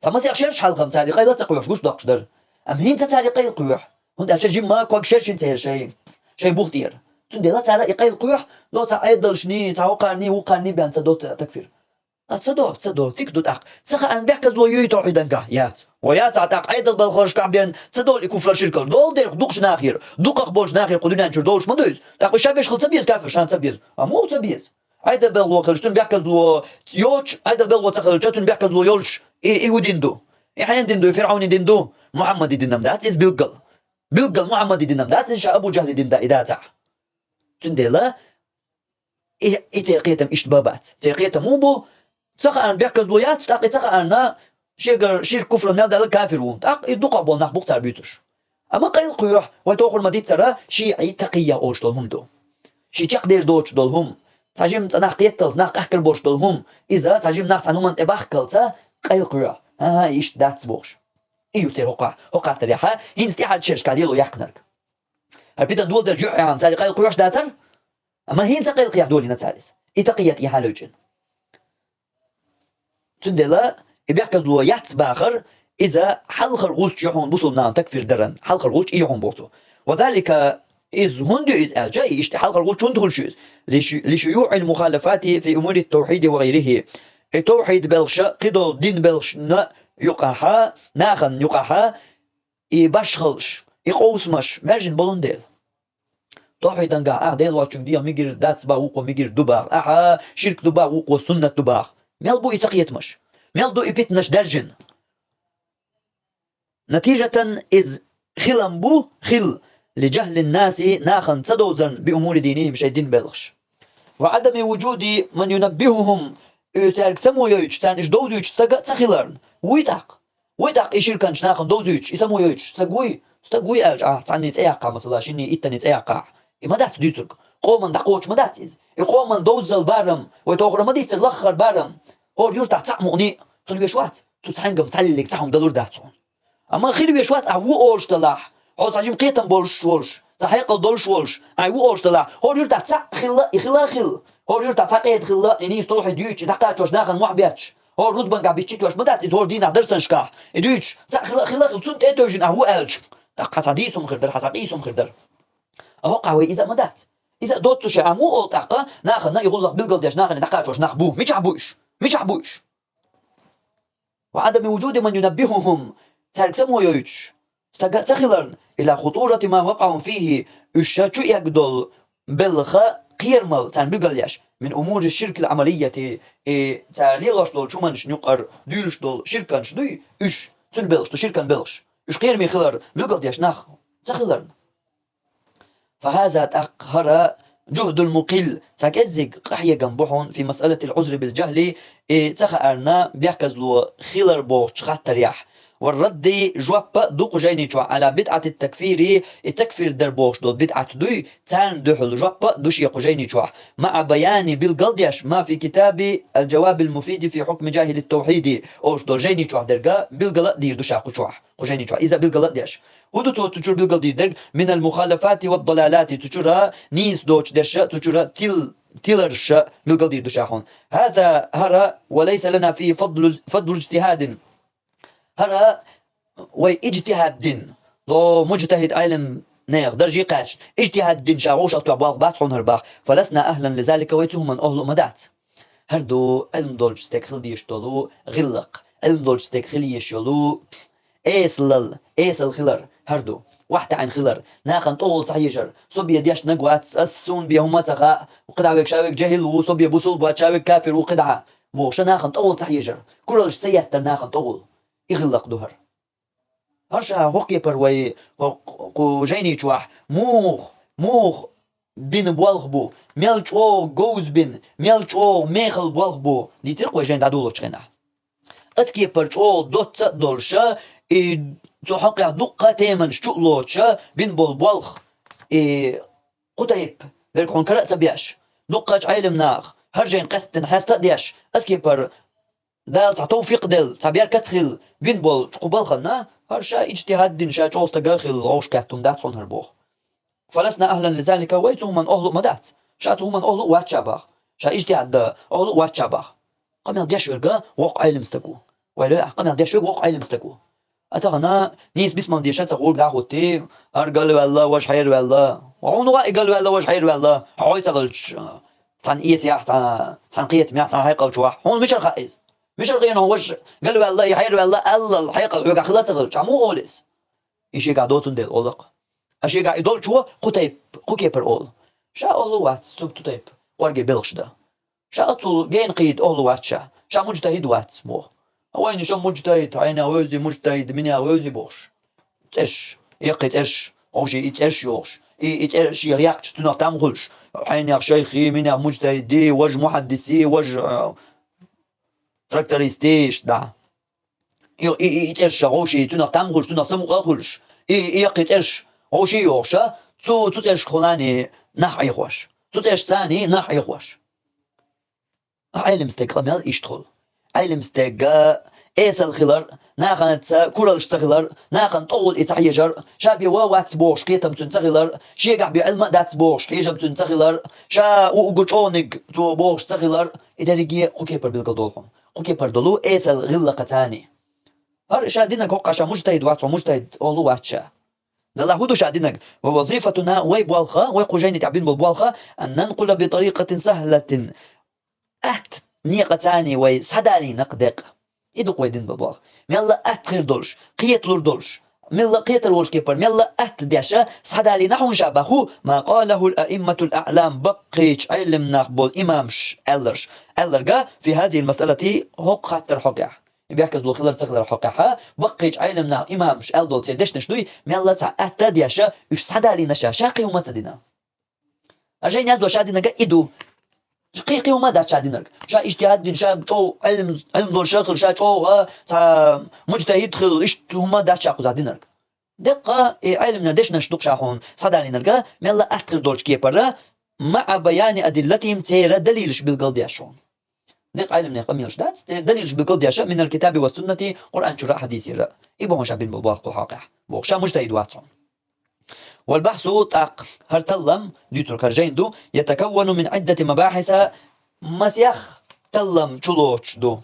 فما سيخشيرش حلقة تعليقي لا تقويش قوش دقشدر أم هين تعليقي القيوح هون أشجع جيم ما كوك شيرش انتهر شيء بوختير تندي لا تعليقي القيوح لا تعيدل شني تعوقعني وقعني بأن تدوت تكفير تصدو تكدو تاق سخا أن بيحكز لو يوي توحيدن كه يات ويات تعتاق عيدل بالخرج كعبين تصدو الكفر شركة دول دير دوقش ناخير دوقق بولش ناخير قدنا نشر دولش ما دوز تاق الشابيش خل تبيز كافر شان تبيز أمو تبيز عيدل بالو خرجتن بيحكز لو يوش عيدل بالو تخرجتن بيحكز لو يولش يهوديندو يحين ديندو فرعون ديندو محمد ديندم دات إز بيلقل محمد ديندم دات إن شاء أبو جهل ديندا إداتا تندلا إترقيتم إشتبابات ترقيتم موبو تسقى أن بيحكز لويات تاقي تسقى أن شير كفر نال دال كافرون تاق يدوق بول نخ بوقتار بيوتش أما قيل قيوح وتوخر مديت ترى شيعي تقية أوش دولهم دو شي تقدر دوش دولهم تاجم تناق قيتل تناق أحكر بوش دولهم إذا تاجم ناق تنهم أنت باخكلتا قيل قيوح إيش داتس بوش إيو تير هقع تريحة هين استيحة تشيرش كاديلو يحكنرك هربيتن دول در جوع عام تاري قيل قيوش داتر أما هين تقيل قيح دولي نتاريس إتقيت إيحالوجين تندلا بيحكز لو ياتس باخر إذا حلق الغوش يحون بوصل نان تكفير درن حلق الغوش يحون بوصو وذلك إذ هندو إذ ألجاي إشتي حلق الغوش هندو الشيز لشيوع المخالفات في أمور التوحيد وغيره التوحيد بلش قدو دين بلش يقاها ناخن يقاها يبشخلش يقوسمش مرجن بلندل توحيد انقا ديل واتشن ديال ميجر داتس با وقو ميجر دباغ شرك دباغ وقو سنة دباغ ميلبو يتقيتمش ميلدو يبيتنش درجن نتيجة إذ خلنبو خل لجهل الناس ناخن تدوزن بأمور دينهم شي دين بلش وعدم وجود من ينبههم يسالك سمو يوش تان إش دوزيوش تخيلرن ويتاق إشيركنش ناخن دوزيوش يسمو يوش استقوي ألج تعني تأيقع مثلا شيني إتني تأيقع ما دات ديترك قومن دقوش ما دات إز قومن دوزل بارم ويتوغر ما ديتر لخر بارم هو يرتع تعمقني خلو يشوات تتحنقم تعلق تعهم دلور داتون أما خلو يشوات أهو أولش تلاح هو تعجيم قيتن بولش ولش تحيقل دولش ولش أهو أولش تلاح هو يرتع تع خل هو يرتع تقيد خلا إني استروح ديوش دقاتش داخل محبياتش هو رتبان قاعد بيشتوش مدات إذ هو دينا درسن شكاه ديوش تع خلا تون تأتوجن أهو ألج قصديسهم خردر حسقيسهم خردر أهو قوي إذا مدات إذا دوت شيء عمو قلت أقا ناخذ يقول لك بالقلدش ناخذ دقاتش ناخبوه مش عبوش وعدم وجود من ينبههم تركسمو يوش تخلرن إلى خطورة ما وقعوا فيه الشاتو يقدل بلخا قيرمل تان بقليش من أمور الشرك العملية تاريغش دول شومنش نقر ديلش دول شركنش دوي إش تن بلش تو شركن بلش إش قيرمي خلر بقليش ناخ تخلرن فهذا تأخر جهد المقل تكزق قحية جنبحون في مسألة العذر بالجهل تخأرنا بيحكز له خلر بوش خطريح والرد جواب دوق جينيشوا على بدعة التكفير دربوش دول بدعة دوي تان دحل جواب دوش يقو جينيشوا مع بيان بالقلديش ما في كتاب الجواب المفيد في حكم جاهل التوحيد اوش دول جينيشوا درقا بالقلد دير دوشا قشوا جينيشوا إذا بالقلد ديش ودو تشور بالقلد دير من المخالفات والضلالات تشورها نيس دوش درش تشورها تيلرش بالقلد دير دوشاخون هذا هرا وليس لنا فيه فضل اجتهاد هرا واجتهاد دين لو مجتهد علم نيغ درجي قاتش اجتهاد دين شاغوش أو تعبال بات عن هرباخ فلسنا أهلا لذلك ويتو من أهل مدات هردو علم دولج ستيك ديش دولو غلق علم دولج ستيك خليش يولو ايسل خلر هردو واحدة عن خلر ناخن طول صحيجر صبي ديش نقوات السون بيهما تغاء وقدع بك شاوك جهل وصبي بوصل بوات شاوك كافر وقدعة موش ناخن طول صحيجر كلش سيهتر ناخن طول يغلق دهر هرشا هوكي بروي قو جيني تشوح موخ بين بوالغ بو ميلچو جوز بين ميلچو ميخل بوالغ بو دي ترقوا جين دادولو تشغنا اتكي برچو دوت دولشا اي تحقق دقة تيمن شتولوتشا بين بوالغ اي قطيب بيركون كرأت بياش دقة علم ناغ هرجين قستن حاستا دياش اتكي بر دال توفيق دل تعبير كتخل بين بول قبالخنا هرشا اجتهاد دين شا جوز تقاخل غوش كاتم دات صنهر بوخ فلسنا أهلا لذلك ويتو من أهل مدات شاتو من أهل واتشاباخ شا اجتهاد أهل واتشاباخ قمل ديش ورقا وق علم استكو ولا قمل ديش ورقا وق علم استكو أتغنا نيس بسمان ديشان تقول قاعوتي أرقل والله وش حير والله وعون واقي قال والله وش حير والله عوي تغلش تان إيس ياح تان قيت مياح تان حيقل جواح هون مش الخائز مش الغين هو وش قال والله يحير والله الله الحيقل عوقا خلا تغلش عمو أوليس إيشي قاعدوتن ديل أولق أشي قاعد يدول شو قطيب قكيبر أول شا أولو وات سب تطيب ورقي بلغش ده شا أطول جين قيد أولو وات شا مجتهد وات مو وين شو مجتهد عينا وزي مجتهد مني وزي بوش تش يقي تش أو شيء تش يوش يتش يرياكش تنقطم غلش حين يا شيخي مني مجتهد دي وج محدثي وج تراكتريستيش ده يتش غوشي تنقطم غلش تنقسم غلش يقي تش أوشي يوشا تو تش خلاني نح يخوش تش ثاني نح يخوش علم استقامل يشتغل علم استقا إيس الخلر ناخن كورلش تغلر ناخن طول إتعيجر شابي وات بوش كيتم تنتغلر شيقع بعلم دات بوش كيجم تنتغلر شا وقوشونق تو بوش تغلر إذا لقي قوكيبر بالقدولهم قوكيبر دولو إيس الغلقة تاني هر شادينك وقع مجتهد واتو مجتهد أولو واتشا الله هدو شادينك ووظيفتنا ويبوالخا ويقوجين تعبين بالبوالخا أن ننقل بطريقة سهلة نيقة تاني ويسدالي نقدق يدق ويدين بالبوالخ ميلا خير دولش قيت لور دولش ميلا قيت الولش كيبر ميلا دياشا سدالي نحو شابهو ما قاله الأئمة الأعلام بقيش علم نقبل إمامش ألرقا في هذه المسألة هو خاطر حقيا بيحكز لو خلر تخلر حقها بقيج علمنا إمام شال دول تيدش نشدوي ميلا تاع أتدياشا يش سدالي نشا شاقي وما تدينا أجين يزو شادينا قيدو قيقي وما دا شادينا شا اجتهاد دين شا شو علم دول شاخل شا شو تاع مجتهد خل إيش وما دا شاقو زادينا دقة علمنا دش نشدوك شاخون سدالي نرقا ميلا أتخل دولش كيبرا مع بيان أدلتهم تيرا دليلش بالقلدياشون دق علم نقميش دات دليل بالقول دياشا من الكتاب والسنة قرآن شرع حديثي رأ يبغون شابين بالباق وحاقع بوخشا مجتهد واتسون والبحث تاق هرتلم ديتر كرجين دو يتكون من عدة مباحث مسيخ تلم شلوش دو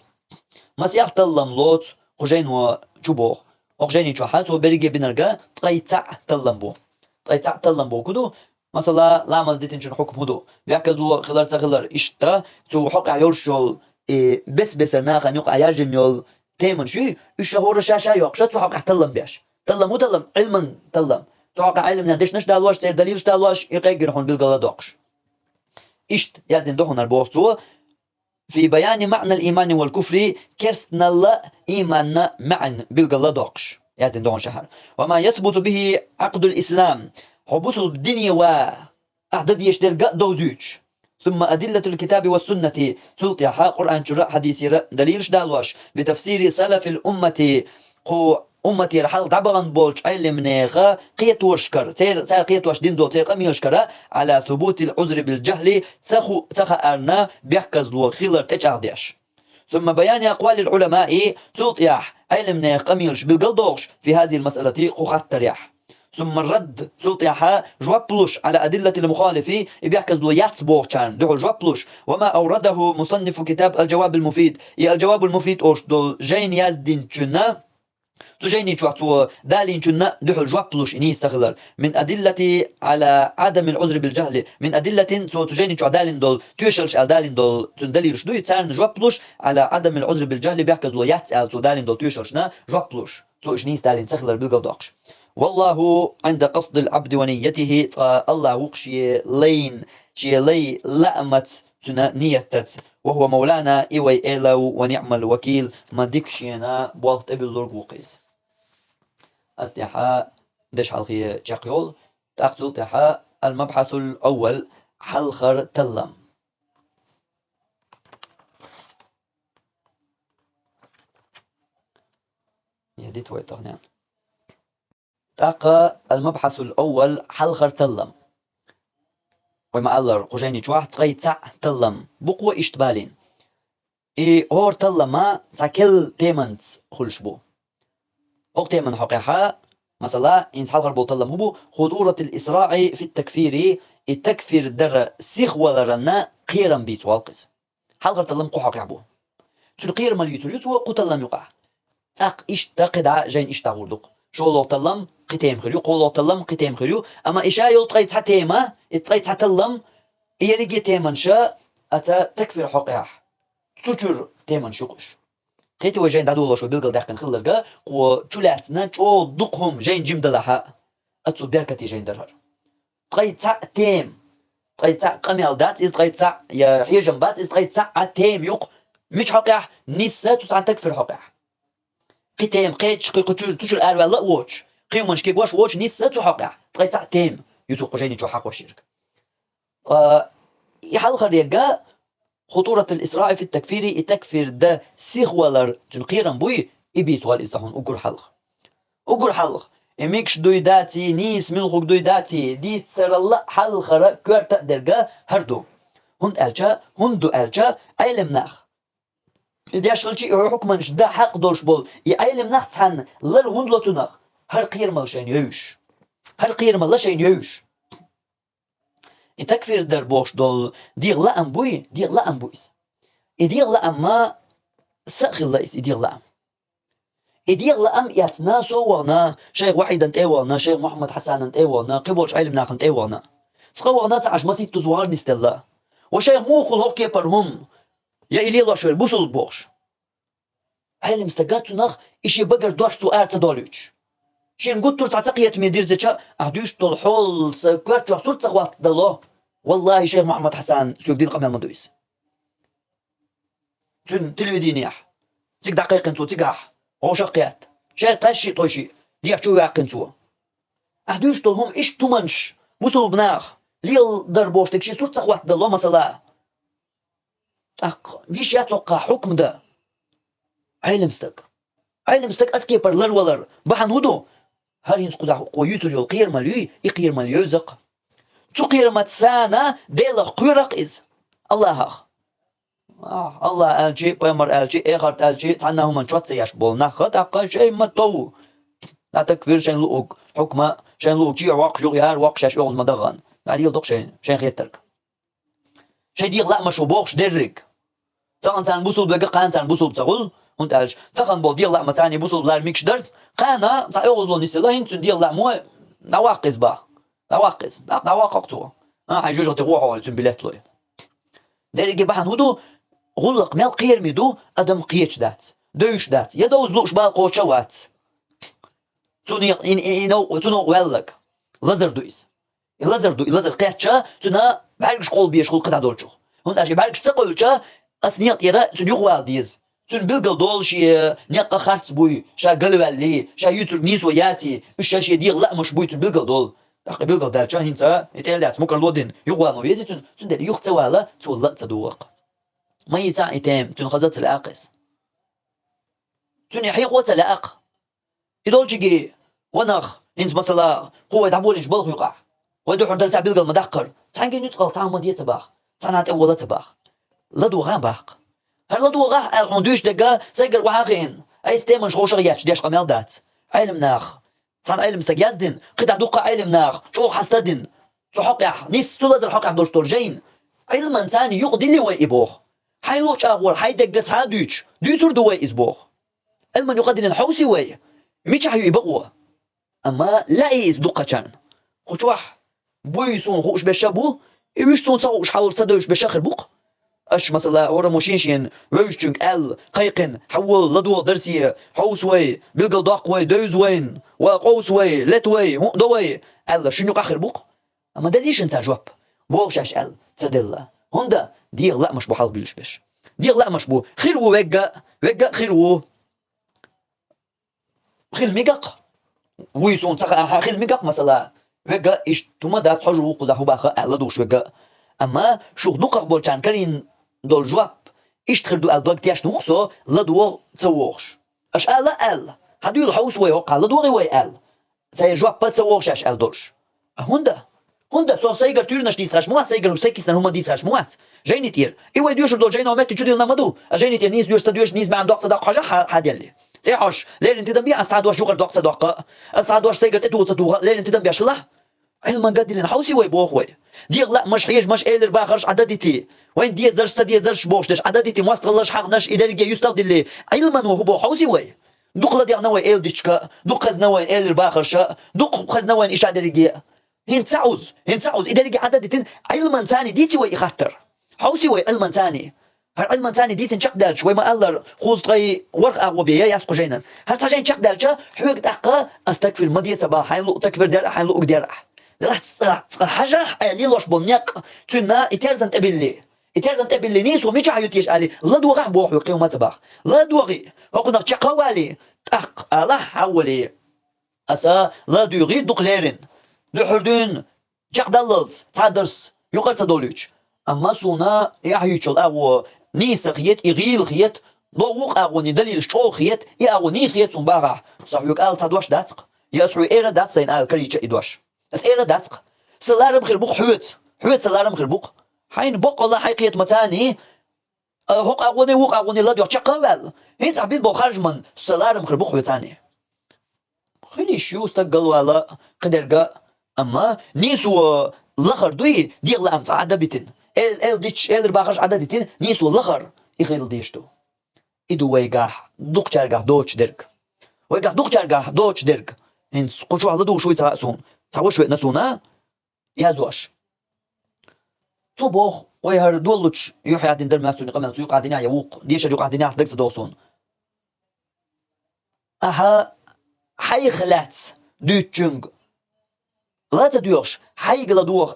مسيخ تلم لوت قجين وشبوخ وقجيني شوحات وبرقي بنرقا تقيتع تلم بو كدو مثلا لامل ديتنشن حكم هدو بيعكزوا خلر إشتا تو حق يولشول بس ناخن يقع يرجم يول تيمن شي الشهور شاشا يقشا تو حق تلم بيش تلم علما تلم تو حق علم ندش نش دالواش تير دليلش دالواش يقير هون بالقلا دوقش إشت يادن دهون البوستو في بيان معنى الإيمان والكفر كرسنا الله إيماننا معا بالقلا دوقش يادن دهون شهر وما يثبت به عقد الإسلام حبوس الدنيا وأعداد يشتر دوزوج ثم أدلة الكتاب والسنة سلطيها قرآن شرع حديث دليلش دالواش بتفسير سلف الأمة أمتي رحل طبعا بولش علم نيغا قيت وشكر تير قيت وش دين دول تير قمي وشكرا على ثبوت العذر بالجهل تخا أرنا بيحكز لو خيلر تجعديش ثم بيان أقوال العلماء سلطيح علم نيغ قميلش بالقلدوش في هذه المسألة قخات تريح ثم الرد سلطيحا جوابلوش على أدلة المخالف بيحكز له ياتسبوغشان دعو جوابلوش وما أورده مصنف كتاب الجواب المفيد الجواب المفيد أوش دول جين يازدين جنا تجيني تو دالين جنا دحل جوابلوش إني استغلر من أدلة على عدم العذر بالجهل من أدلة تو تجيني تو دالين دول توشلش على دالين دول تندليرش دو يتسان جوابلوش على عدم العذر بالجهل بيحكز لو يتسأل تو دالين دول توشلش نا جوابلوش تو إشني دالين تخلر بالقوداقش والله عند قصد العبد ونيته الله وقشي لين شي لي لأمت تنا نيتت وهو مولانا إيوي إيلو ونعم الوكيل ما ديكشينا بوالت إبلورق وقيس أستحاء دش حلقية جاقيول تأقتل تحاء المبحث الأول حلخر تلم يديت ويتغنان تاقى المبحث الأول حلخر تلم وما ألر قجيني جواح تغي تسع تلم بقوة اشتبالين هور تلما تاكل تيمنت خلشبو أو تيمن حقيقة مثلا إن حلخر بو تلم هبو خطورة الإسراع في التكفير التكفير در سيخ ولرنا قيرا بيت والقس حلخر تلم قو حقيقة بو تلقير مال يتليتو قتلم يقع اشتاقد جين اشتاغردق شولو تلم قتيم خليو قولو تلم قتيم خليو أما إشايو تغيت حتيمة تغيت حتلم يريجي تيمن شا أتا تكفير حقيقة تشجر تيمن شقش قيتي وجين دادو الله شو بيلقى داخل خلرقا وشولاتنا شو دقهم جين جيم دلحا أتسو بيركتي جين درهر تغيت تيم تغيت قميال دات إز تغيت يا حيجم بات إز تغيت تيم يق مش حقيقة نسا تسعن تكفير حقيقة قيتيم قيتش قيتش تشر أروى لا ووتش قيمنش كي واش ووتش نسا تحقيقة تغيت تيم يسوق جيني جو حق وشيرك يحل خريقا خطورة الإسراع في التكفير التكفير ده سيخوالر تنقيرا بوي إبيت والإستحون أقول حلق إميكش دويداتي نيس ملخوك دويداتي دي تسر الله حلخرا كورتا درقا هردو هندو ألجا أيلم ناخ إذا أشغلتي حكمانش دا حق دولش بول يأيلم ناخ تحن لر هندلو تناخ هر قير مالشين يوش هر قير مالشين يوش التكفير در بوش دول ديغ لا أم بوي ديغ لا أم بويس إديغ لا أم ما سأخي الله إديغ لا أم إديغ لا أم ياتناسو وانا شيخ واحد انت ايوانا شيخ محمد حسان انت ايوانا قبولش علم ناخ انت ايوانا تقوانا تعش مسيد تزوار نستلا وشيخ موخل هو كيبرهم يا إلي الله شوير بوصل بوش علم استقاتو ناخ إشي بقر دوشتو آرتا دوليوش شين قلتو تعتقيت من دير زيشا أهدوش طلحول كواتشو صورت سغوات دالله والله شيخ محمد حسان سوق دين قمال مدويس تلويدين ياح تيك دقيق انتو تيقاح هو شقيات شيخ قاشي طوشي ديح شو يعق انتو أهدوش طلهم إيش تمنش وصل بناخ ليل دربوش تكشي صورت سغوات دالله مسلا بيش يتوقع حكم ده علم استك أسكي برلر ولر بحن هدو هل ينسقز قويتر يول قير مليو يقير مليو زق تقير متسانا ديلا قيرق إز الله الله ألجي بيمر ألجي إغرت ألجي تعناه من شوات سياش بول ناخد أقا شيء متو لا تكفير شين لوق حكمة شين لوق جي واق شو يهار واق شاش أغز مدغان لا يلدق شين خيترك شي ديغ لا مشو بوخش درك تغن تان بوصل بقى قان تان بوصل بتغل هنت ألج تخن بول ديغ لا متاني بوصل بلار ميكش درد قانا تا أغز لو نسلا هنتون ديغ لا مو نواقز با نواقز نواققتو حيجوج تروح ولا تنبلات له درجة بحن هدو غلق مال قير ميدو أدم قيش دات دوش دات يدوز لوش بالقوشوات تونو ولك لازر دويس لازر قيتشا تنا بعرقش قول بيش قول قطع دولشو هون أجي بعرقش تقولشا أثنيات يرا تنيو والديز تن بلقل دولشي نيقا خارتس بوي شا قلو اللي شا يوتر نيسو ياتي الشاشي ديغ لا مش بوي تن بلقل دول بلقل دالشا هنتا يتعلات ممكن لودين يغوانو يزي تن دالي يختوالا تولق تدوق ما يتاع إتام تن خزات الأقس تن يحيق وتلاق يدولشي ونخ انت مثلا قوة دعبوليش بلغ يقع ودوحر درسع بلقل مدقر تعنقي نتقل تعمل مدية تباخ تعنات أولا تباخ لدو غان باق هل لدو غان الغندوش دقا سيقر وعاقين أي ستيمن شغوش غياتش ديش قمال دات علم ناخ تان علم استقيازدن قطع دوقع علم ناخ شو حستدن شو حقيح نيس تلازر حقيح دوش ترجين علما تاني يقضي اللي وي إبوخ حيلوش أغور حيدقس حادوش دويتر دوي إزبوخ علما يقدر الحوسي وي مش هيو يبقوا أما لا إيز دقة كان خوش بويسون خوش بشابو يوشتون صوش حاول تصدوش بشاخر بوق اش مثلا ورا موشينشين ويشتنك ال قيقن حول لدو درسي حوسوي بلقل داقوي دوزوين وقوسوي لتوي دوي ال شنو اخر بوق اما ده ليش انت جواب بوغشاش ال تدل هوندا دير لا مش بحال بيلش بش دير لا مش بو خيرو وقا خيرو خير ميقق ويسون تاع خير ميقق مثلا وقا ايش توما دا تحجو قزحو باخا لدوش وقا اما شو دوقق بولشان كرين دول جواب اشتغل دو الدوق تياش نوخسو لدو تصوغش اش ال هادو الحوس ويوقع لدو وي ال زي جواب با تصوغش اش ال دولش هوندا سو سايغر تورنش ديس راش موات سايغر سايكيسن هما ديس راش موات جايني تير ايوا ديوش دول جاينا ومات تشدي نمدو جايني تير نيس ديوش نيس ما عندك صدق حاجه حاديلي ليش لين انت دم بيا اسعد واش جوغر دوق صدق اسعد واش سايغر تتو تتو لين انت دم بيا شلا علما قد لنا حوسي وي بوخ وي ديغ لا مش حيج مش ايلر باخرش عددتي وين دي زرش بوشش عددتي مواصلش حقناش اداري يستخدم لي علما وهو حوسي وي دوق لا ديغ نوي ايل ديشكا دوق خز نوي ايلر باخرش دوق خز نوي ايش اداري هين تعوز اداري عددتين علما ثاني ديتي وي خاطر حوسي وي علما ثاني علما ثاني ديتن شق دالش وي ما الله خوز طري ورق اغوبيه ياسكو جينا هل تجين شق دالش حوق دقه استكفر مديه صباح حين لو تكفر دار حين لو دار حاجة اللي لوش بنيق تنا إترزن تبلي نيس ومش عيوتيش علي لا دوغ بوح وقيوم تباح لا دوغي وقنا تشقوالي تق الله حولي أسا لا دوغي دقليرن لحردون جق دللز تادرس يقر تدوليش أما سونا يحيوش أو نيس خيت يغيل خيت ضوق أغوني دليل شو خيت يأغو نيس خيت سنبارح صحيوك آل تدوش داتق يسعو إيرا داتسين آل كريتش إدوش بس إيرا داتق سلارم خير بوق حوت سلارم خير بوق حين بوق الله حقيقة متاني هوق أغوني لا ديوش قوال هين تعبيد بو خارج من سلارم خير بوق حوت ثاني خلي شو استقلوا على قدرقا أما نيسو لخر دوي ديغ لأمس عدبتين ديتش باخرج عددتين نيسو لخر يخيل ديشتو إدو ويقاح دوق شارقاح دوش درق ويقاح دوق شارقاح دوش درق هين قشو على دو شوي تسون تعوش شوي نسونا يازوش تو بوخ ويهر دولوش يوحي عدين در ماسوني قمنا سويق عدين يوق ديش يوق عدين دقس دوسون أها حي خلات دوتشنج لا تدوش حي قلدوخ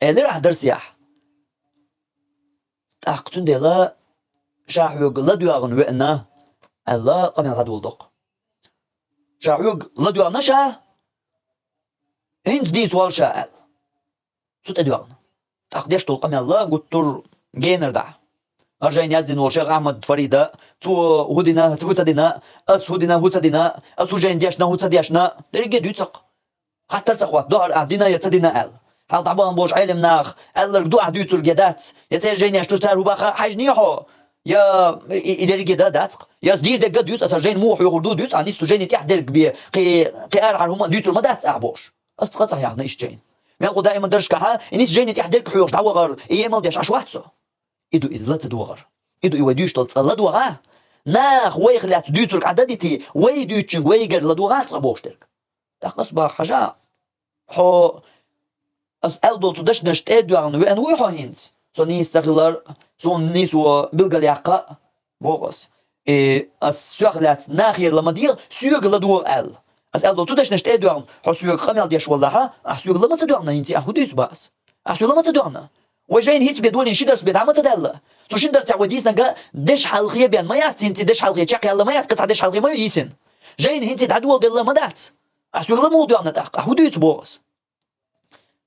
اللي راح درسيح تحقتون ديلا شاحوق لدوغن وإنا ألا قمنا غدولدق شاحوق لدوغن شا هند دي سوال شاء سوت أدوغن تحقديش طول قمنا الله قلتر جينر دع أرجعين يزن وشيخ أحمد فريدة تو هودنا هوتدنا أس هودنا هوتدنا أس وجين دياشنا هوتدياشنا درجة دوتق حتى تقوى دور أهدنا يتدنا هل طبعا بوش علم ناخ ألر أهدو ترجدات يتجين يشتو تارو باخا حجنيحو يا إداري جدا داتق يا صدير دقة دوت أسرجين موح يغردو دوت عني سجين تحدرك قي أرعر هما دوت ما دات أعبوش أستقى صحيح نيش جين مالقو دائما درش كها إنيس جين تحدرك حيوش تعوغر إيمال ديش عشواتسو إدو إزلات دوغر إدو إيواديوش تلتصال لدوغا ناخ ويخلات دوترك عددتي ويدوتشنك ويقر لدوغات صبوش ترك تقصبح حاجة حو أسأل دول تدش نشت أدوغن وأن ويحو هينز سو نيس تغلر سو نيسو بلغلياقا بوغس أس سيغلات ناخير لما دير سيغ لدوغ أسأل دول تدش نشت أدوغن حو سيغ خمال ديش والله أسيغ لما تدوغن هينزي أهو ديس باس أسيغ لما تدوغن وجاين هيت بيدولين شدرس بيد عم تدل سو شندر تعوديس نجا دش حلقية بيان ما يعتين تدش حلقية شاقي الله ما يعتقد دش حلقية ما يسن جاين هيت تعدول دل ما دات أسيغ لما موضوع نتاق أهو ديس بوغس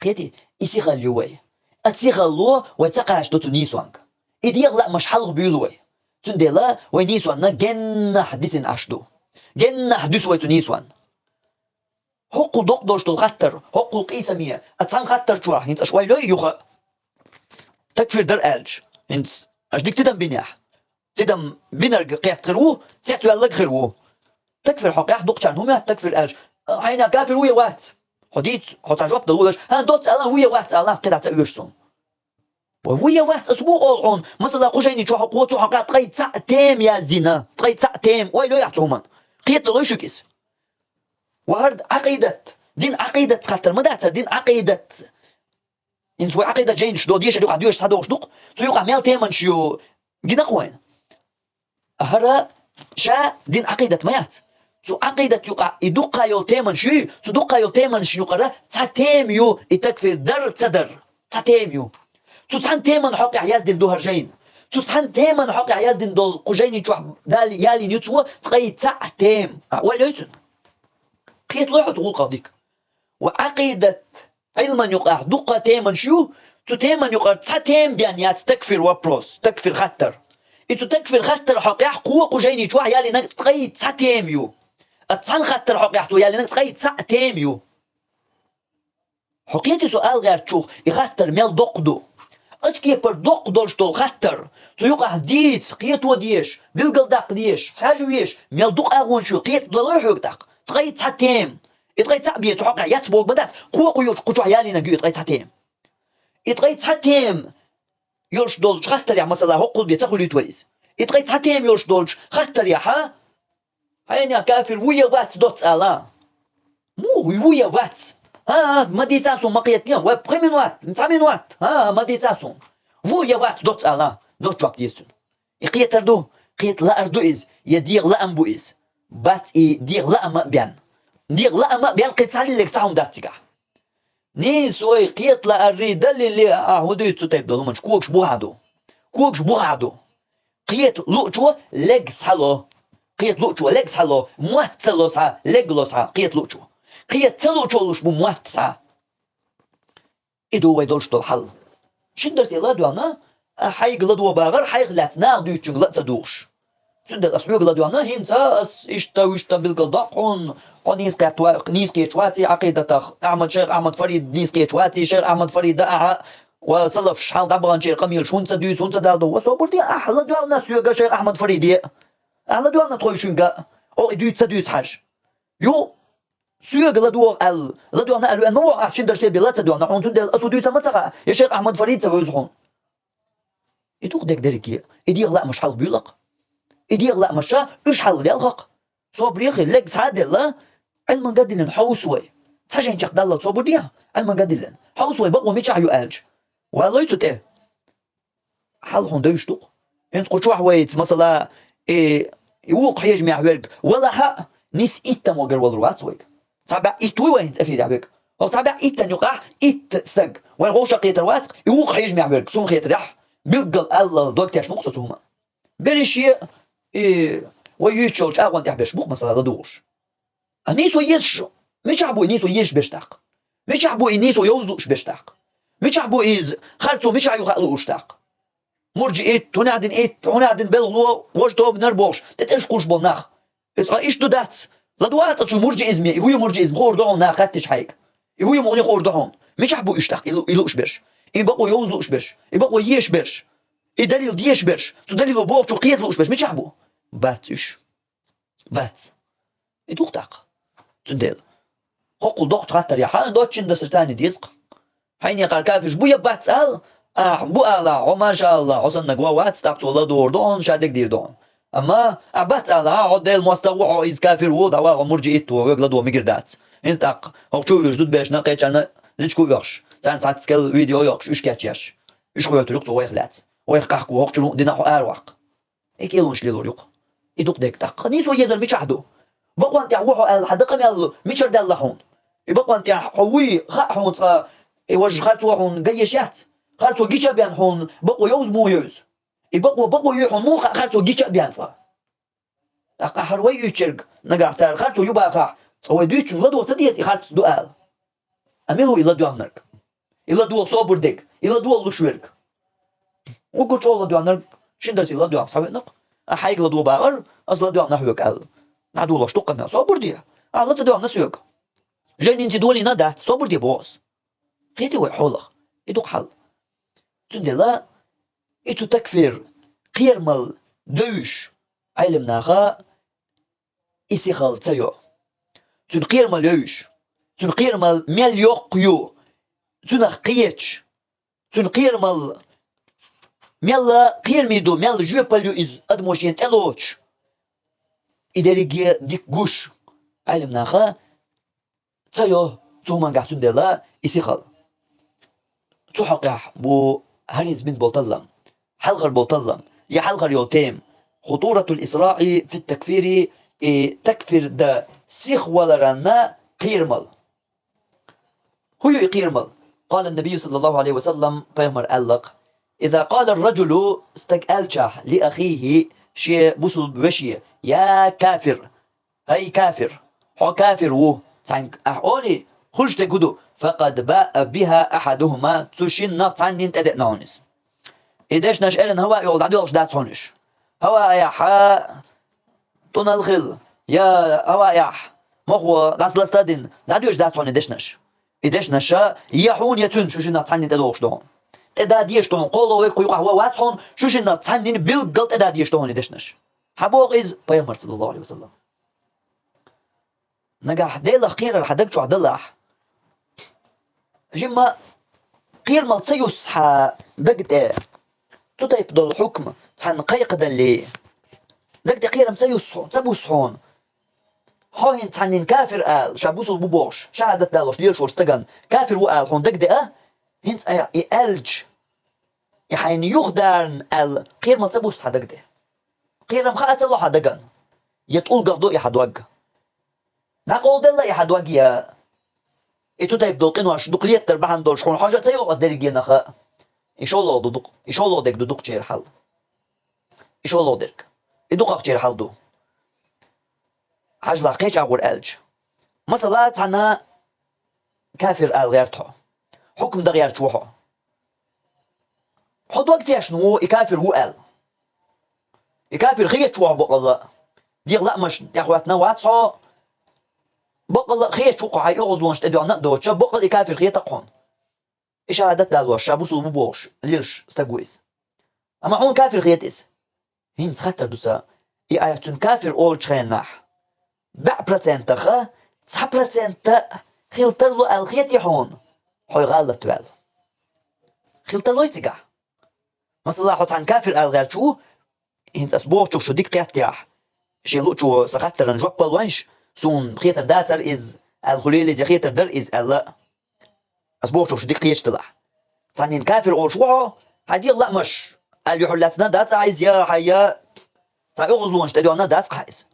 قيتي يسيغ اليوي أتسيغ اللو ويتساقاش دوتو نيسوانك إديغ لا مش حلق بيلوي تندلا وينيسوان جنة حديثن أشدو جنة حديث ويتو نيسوان حقو دوق دوش الخطر حقو القيسة مية أتسان خطر شواه هنت أشواي لو يوخا تكفير در ألج هنت أشديك تدم بنيح تدم بنرق قيات خيروه سيحتو يالك خيروه تكفير حقيح دوق شان هم تكفير ألج هينا كافر ويا وات حديت حتى جواب دلولش ها دوت الله ويا وات الله كده تأيرسون ويا وات أسبوع أولعون مثلا قجيني شو حقوق شو حقات قيد ساعتين يا زنا قيد ساعتين ويلو يعطوهن قيت دلوش كيس وهرد عقيدة دين عقيدة خاطر ما دات دين عقيدة إن سوى عقيدة جين شدو ديش دوق عدوش صدوش دوق سو يوقع ميل تيمن شيو جنا قوين هذا شا دين عقيدة ميات سو عقيدة يوقع يدق يول تيمن شيو سو دق يول تيمن شيو قرا تاتيم يو يتكفر در تدر تاتيم يو سو تان تيمن حق عياز دين دو هرجين سو تان تيمن حق عياز دين دو قجيني جوح دال يالي نيوتسو تقي تاتيم ولا يتن قيت لوحة تقول قاضيك وعقيدة علما يقع دقة تيمن شو تيمن يقع تاتيم بيانيات تكفر وبروس تكفر خطر إتو تكفر خطر حق يحقو قجيني جوح يالي نك تقي تاتيم يو اتسان خطر حق يحتو يالي نك تقي تاتيم يو حقيتي سؤال غير تشوخ يخطر ميل دقدو اتكي بر دقدو شتول خطر سو يقع ديت قيت وديش بلقل داق ديش حاجو يش ميل دق اغون شو قيت ضلوحو داق تقي تاتيم يتقي تعبيه تحقع يتبوغ بدات قوة قيوش قوشو عيالي نجو يتقي تاتيم يتقي تاتيم يوش دولش خطر يا مثلا هقول بيتقول يتويز يتقي تاتيم يوش دولش خطر يا ها هين يا كافر ويا وات دوت الا مو ويا وات ها ما دي تاسون مقيت يوم وبريمين وات نتعمين وات ها ما دي تاسون ويا وات دوت الا دوت جواب ديسون يقيت اردو قيت لا اردو از يدير لا امبو از بات يدير لا ما بيان دير لا ما بيان قيت سالي لك تاعهم داتيكا ني سوي قيت لا اريد اللي هدو تطيب دو منش كوكش بوعدو قيت لوچو لك سالو قيت لوچو لك سالو مواتسلو سا لغلو سا قيت لوچو قيت تلوچو لوش بمواتسا إدو ويدولش دول حل شندر سيلا دوانا حيق لدو باغر حيق لاتنا دوچن لاتدوش شندر أسحوق لدوانا هينتا إشتا بالقلدقون نيسكي شواتي عقيدة أحمد شيخ أحمد فريد نيسكي شواتي شيخ أحمد فريد وصلف شحال دابغان شيخ قميل شونتا دوس هونتا دالدو وصوبردي أحلى دوانا سيوغا شيخ أحمد فريد أحلى دوانا تغيشونغا أو دوس حاج يو سيوغ لدو لدوانا ألو أنمو شندر شتي بلا تدوانا حونتون ديال أسو دوس متغا يا شيخ أحمد فريد سويزغون يدوق ديك ديريكي يدير لا مش حال بيلق يدير لا مشا إيش حال ديالغق صوبريخي لك سعادة علما قدلن حوسوي ساجين جاك دالله صوبرديا علما قدلن حوسوي بقوا ميشا يؤالج والله يتوتي حال هون دوشتوق انت قوشوا حويت مثلا يوق حيجمع حويرك ولا حق نيس إيتا موغر والروات ويك صعبا إيتوي وين تأفيد عبيك أو صعبا إيتا يقع إيت ستق وين غوشا قيتر وات يوق حيجمع حويرك سون خيتر يح بيقل الله دوكتاش نقصة هما بريشي ويشولش أغوان تحبش بوق مثلا غدوش نيسو يشو مش عبو نيسو يش بشتاق مش عبو نيسو يوزلوش بشتاق مش عبو إز خالتو مش عيو خالوش تاق مرجي إيت هنادن إيت هنادن بلغلو وجدو بنربوش تتشقوش بولناخ إيش دو دات لدوات أصو مرجي إزمي هو مرجي إزم خوردعون ناخدتش حيك هو مغني خوردعون مش عبو إشتاق إلوش بش يبقوا يوزلوش بش يبقوا يش بش يدليل ديش بش تدليل بوش وقيتلوش بش مش عبو باتش بات يدوق تاق تندل هقول دكتور خاطر يا حان دوتشن دستاني ديسق حين يقال كافش بويا باتسال بو الا وما شاء الله وصلنا جوا وات تاقت ولا دور دون شادك دير دون اما باتسال عدل مستوى از كافر وود او مرجئت وغلا دو ميغردات انتاق هوچو يزود باش نقيت انا ليشكو يوش سان ساتسكل فيديو يوش اش كاتياش اش خويتلوك تو ويخلات ويقحكو هوچو دينا ارواق اكيلونش لي لوريق يدوق ديك تاق نيسو يزل ميشحدو بقوا انت وحو الحدقه مال ميشر دالحون يبقوا انت حوي خاحون يوجه خالتو حون قيشات خالتو جيشا بيان حون بقوا يوز مو يوز يبقوا يحون مو خالتو جيشا بيان صار تاقا حروي يشرق نقع تار خالتو يبا خاح هو دويتشن لدو تديت خالت دوال اميلو يلا دو انرك يلا دو صوبر ديك يلا دو لشويرك وقلت والله دو انرك شندرس يلا دو صابنق احيق لدو باغر اصلا دو نحوك ال نعدو لش تقنا صوبر دي الله تدو نسيوك جاي انت دولي ندات صوبر دي بوس خيتي ويحولخ يدوق حل تندلا إتو تكفير قيرمل دوش علم ناخا إسي خالتيو تن قيرمل يوش تن قيرمل ميل يوقيو تن قيتش تن قيرمل ميلا قيرميدو ميل جوباليو إز أدموشين تلوش إداريجي ديك قوش علم ناخا تسيو تومان قاعد ديلا يسيخل تحقح بو هريز بنت بوطلم حلغر بوطلم يا حلغر يوتيم خطورة الإسراع في التكفير تكفر دا سيخ ولا رانا قيرمل هو يقيرمل. قال النبي صلى الله عليه وسلم بيمر ألق إذا قال الرجل استقالشح لأخيه شيء بوصل بوشي يا كافر هاي كافر هو كافر وو تانك أحولي خلش تقدو فقد باء بها أحدهما تشين نفس عنين تدق نونس إداش نشألن هوا يقول عدو أغش دات صونش هوا يا حا تنالخل يا هوا يا مخو داس لستادين عدو أغش دات صوني دشنش إداش نشا يحون يتون شوشين نفس عنين تدق أغش دون تدا ديشتون قولوا يقول هوا واتسون شوشين نفس عنين بيلقل تدا ديشتون إداشنش حبوغ إز بيامر صلى الله عليه وسلم نجح ديلا خير الحدق شو عدلح جمع قير مالتسيوس حا دقت تطيب دول الحكم تحن قيق دلي دقت قير متسيوس تبوس هون هاين تحنين كافر قال شابوس البوبوش شهادت دالوش ليش ورستقن كافر وقال هون دقت هنت يألج يحين يخدرن ال قير مالتسيوس حا دقت قير مخاطر الله حا دقن يتقول قردو يحدوق نقول دلا يحدوق يا إتو تايب دولقين واش دقليت تربحان دول شخون حاجة تسيو قصدري جينا خا إن شاء الله دودق إن شاء الله ديك دودق تشير حل إن شاء الله ديك يدوق تشير حل دو حاج لاقيش أقول ألج مثلا تانا كافر آل غيرتها حكم ده غير شوحه حد وقت يشنو يكافر هو آل يكافر خيط شوحه بقى الله ديق لا مش يا أخواتنا واتسها بقى خيط شوحه هاي أغزلونش تدو عنا دوتش بقى يكافر خيط تقون إيش عادت دالوش شابوسو ببوش ليش استقويس أما هون كافر خيط إس هين سخطر دوسا آياتون كافر أول تشخين نح بع برسنت خا 9% خيلتر له الخيط يحون حوي غالت توال خيلتر له يتقع مثلا حوت عن كافر الغير شو هين أسبوع شو ديك قيات كياح شيلو شو سخطر نجوب بالوانش سون خيطر داتر إز الخليل إز خيطر در إز ألا أسبوع شو ديك قياش طلع ثانيين كافر أول شو هادي لا مش اللي حلتنا دات عايز يا حيا سأغزلونش تدونا داس قايس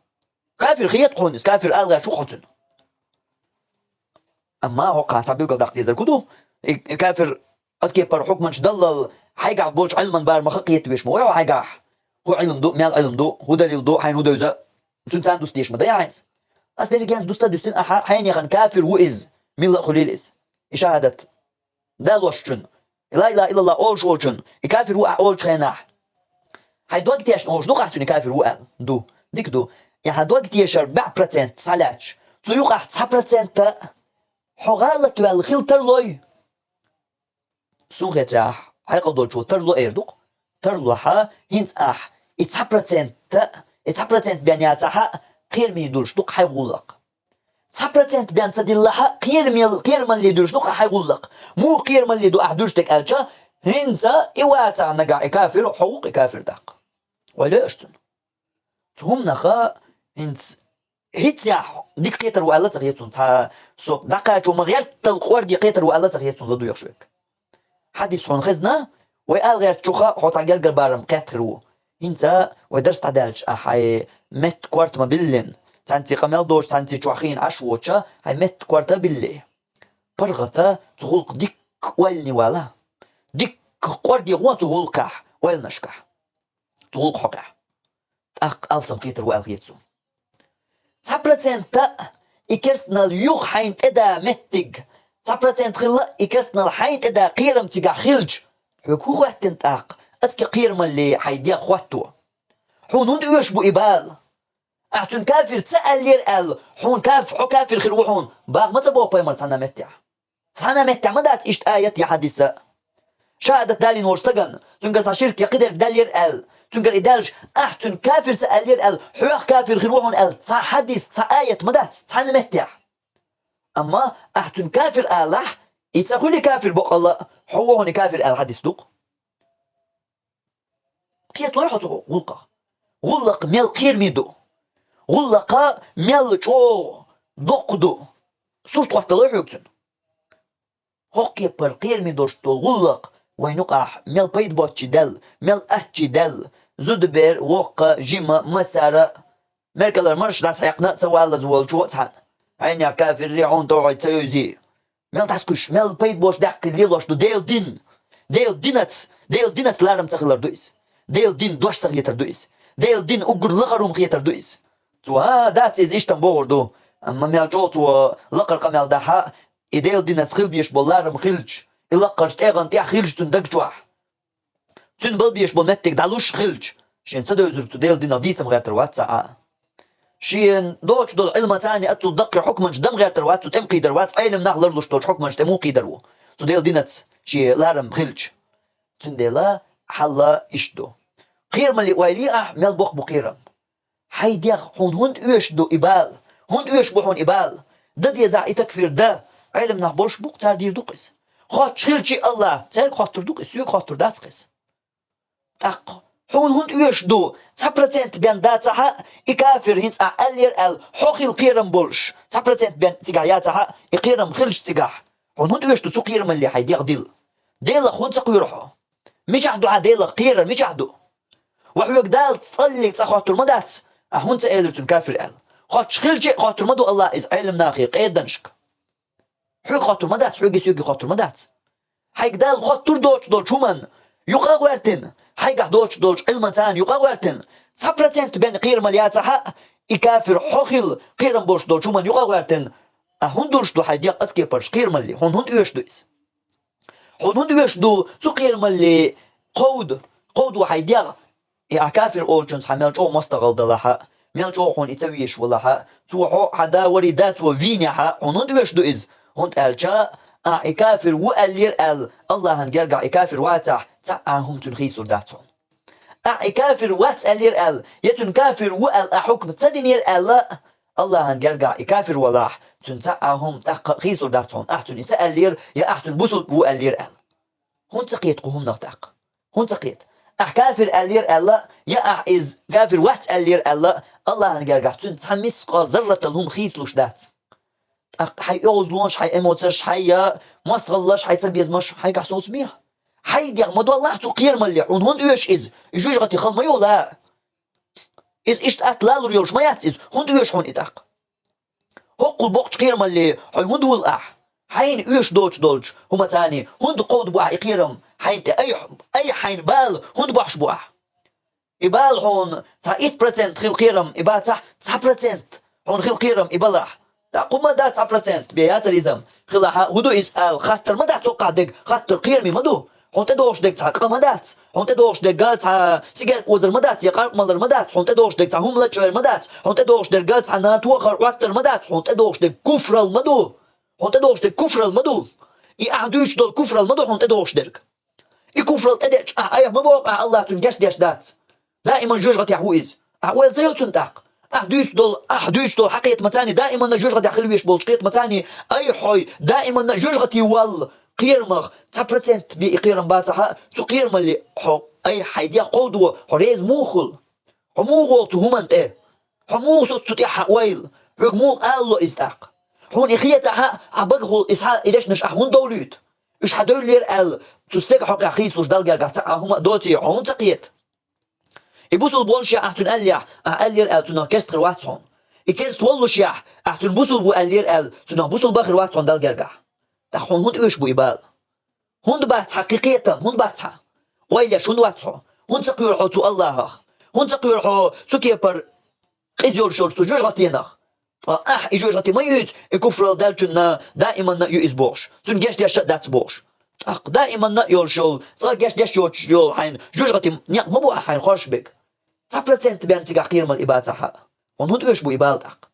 كافر خيط حونس كافر ألغى شو خطن أما هو قاعد سابيل قدق ديزر كدو كافر أسكي بر حكمنش دلل حيقع بولش علما بار مخقيت ويش مو حيقع هو علم دو مال علم دو هو دليل دو حين هو دوزا تنسان دوستيش ما عايز أصل جانس دوستا دوستين حين يخن كافر وإز ملا خليل إز إشاهدت دال وشتن لا إله إلا الله أول شولشن كافر وقع أول شيناح هيدوقتي عشان أول شنو عشان كافر وقع دو ديك دو يعني هدوقتي يشر 4% سالاتش تيوقع 9% حغالة والخيل ترلوي سون غيتراح هيقضوا شو ترلو إيردوق ترلو حا هينت 9% بيانياتها غير ميدولش دوق حيغلق 9% بيان تدلها غير من اللي يدولش دوق حيغلق مو غير من اللي دو أحدوش تك ألجا هنسا إواتع نقع كافر حقوق كافر داق ولا أشتن تهم نخا هنت هيتيا ديك قيتر وألا تغيتون تا سوق دقاجو مغير تلقور دي قيتر وألا تغيتون لدو يخشوك حديث هون خزنا ويقال غير تشوخا حوطا قرقر بارم قيترو هنتا ودرس تعدالج أحاي مت كوارت ما بلين تانتي قمال دوش تانتي جوحين عشووشا هاي مت كوارتا بلي برغتا تغلق ديك والني والا ديك قوردي غوا تغلقح والنشكح تغلق حقح ألسم قيتر وألغيتسو 9% إكرسنا اليوخ حين تدا متج 9% خلا إكرسنا الحين تدا قيرم تجا خلج حكو خواتن تاق أسكي قيرم اللي حيديا خواتو حون هند يشبو إبال أحتن كافر تسأل يرأل حون كافر خلوحون باق ما تبوا بايمر تانا متع ما دات إشت آيات يا حديثة شهادة دالي نورستغن تنقر تشيرك يقدر دال يرأل تنقر إدالج أحتن كافر تسأل يرأل حوخ كافر خلوحون أل تا حديث تا آيات ما دات تانا متع أما أحتن كافر آلح يتساقولي كافر بق الله حوهن كافر آل حديث دوق قيت لوحته غلق ميل قير ميدو غلق ميل جو دقدو صرت وقت الله يحكسن هوكي برقير مي دوش تغلق وينقح ميل بيد بوتشي دل ميل أهتشي دل زودبير وقا جيما مسارة ميركالر مرش داس حيقنا تسوال زوال شو تحن عين يا كافر ريحون توعي تسيوزي ميل تاسكش ميل بيد بوش داك الليلوش دو ديل دينت لارم تخلر دويس ديل دين دوش تخيتر دويس ديل دين أقر لغرهم خيتر دويس تو ها دات إز إشتن بوردو أما ميل جو تو لقر قميل دحا إديل دين تخيل بيش بولارم خيلج إلقر شتاغن تيح خيلج تندق جواح تن بل بيش بولمتك دالوش خيلج شين تدو يزر تو ديل دين ديسم غير تروات شين دوش دول علم تاني أتو دقي حكمنش دم غير تروات تو تم قيدر وات علم نحلر لوش دوش حكمنش تمو قيدرو تو ديل دينت شي لارم خيلج تن ديلا حلا إشدو خير ملي ويلي ميل بوخ بقيرم حي ديغ هند ايش دو إبال هند ايش بوحون إبال دا دي زع تكفير دا علم نحبرش بوق تار دير دوقس خاط شخيلشي الله تار خاطر دوقس سوي خاطر داتقس تاق هند ايش دو 9% بين داتها إكافر هنس أقلير حقي القيرم بولش 9% بين تيجاياتها إقيرم خلش تيجاح هند ايش دو سقيرم اللي حي ديغ ديل خون سقيرحو مش عدو عديل قيرم مش عدو وحوك دال تصلي خاطر مدات هون تقدر تنكافر خاطر شخيلشي خاطر مدو الله إز علم ناخي قيدنشك حوك خاطر مدات حوك يسوقي خاطر مدات حيك دال خاطر دوش شومن يقا ورتن حيك دوش علم تان يقا ورتن 9% بين قير مليات حق يكافر حخيل قيرم بوش شومن يقا ورتن هون دولش دو حيديق أسكي برش قير ملي هون ايش دويس هون ايش دو تو قير ملي قود وحيديق يا كافر أولجنس حمل جو مستقل دلها ميل جو هون يتويش ولا تو حدا وريدات وفينيا هون دويش دو إز هون ألجا كافر وألير الله هنجرجع كافر واتح تعهم تنخيسور داتهم كافر وات ألير يتن كافر وأل حكم تدينير الله هنجرجع كافر ولا تنتعهم تخيسور داتهم أحتن يتألير يا أحتن بوسل وألير هون تقيت قهم نغتاق هون تقيت كافر ألير الله يا إز كافر وات ألير الله هنجرجع تنتحمس قال ذرة لهم خيسلوش دات حي أوزلونش حي إموتش حي مستغلش حي تبيز مش حي كحسوس بيها حي ديال مدو الله تقير مليح هون إيش إز يجوج غتي خل ما يولا إز إيش أتلال ريولش ما ياتس هون إيش هون إتاق هقول بوقش قير ملي حي هون دول حين إيش دولش هما تاني هون قود بوع يقيرم حين أي حين بال هون بوعش بوع إبال هون 8% خيل قيرم إبال 9% هون خيل قيرم إبالح تقوم دا 9% بيات الإزم خلاها هدو إسأل خاطر ما دا توقع دك خاطر قيرمي مدو هون تدوش دك تاع مدات هون تدوش دك تاع سيجار كوزر مدات يقارب مالر مدات هون تدوش دك تاع هم لتشر مدات هون تدوش دك تاع ناتوخر واتر مدات هون تدوش دك كفر المدو هون تدوش دك كفر المدو يعدوش دول كفر المدو هون تدوش دك يكفر الأدج أيه ما بوقع الله تنجش ديش دات دائما جوج غتي عويز عويل زيو تنتاق أحدوش دول حقيقة متاني دائما نجوج غتي حلويش بول شقيت متاني أي حي دائما نجوج غتي وال قيرمغ 9% بقيرم باتها تقيرم اللي حو أي حيديا قودو حريز موخل حموغل تهمنت حموغ تتيح ويل حموغ الله إستاق هون إخيتها عبقه إسحاق إليش نش أحون دوليت إيش حدول لير تستيق حق عخيس وش دلقا قاعد هما دوتي هون تقيت يبوسوا البولشة أحتن ألير تنكستر واتهم يكرست والله أحتن بوسوا بألير تنبوسوا البخر واتهم دلقا تحون هون إيش بو إبال هون بات حقيقيتهم هون باتها ويلش هون واتها هون تقيرحو تو الله هون تقيرحو تو كيبر قيزيول شور تو جوج غتينا يجوج غتي ما يوت يكفر دالجنا دائما يؤيز بوش تنجش ديش دات بوش دائما يولشول صار جش يول حين جوج غتي نيق ما بو حين خوش بك 9% بين تيجا قير من إبادتها هون إيش بو إبادتك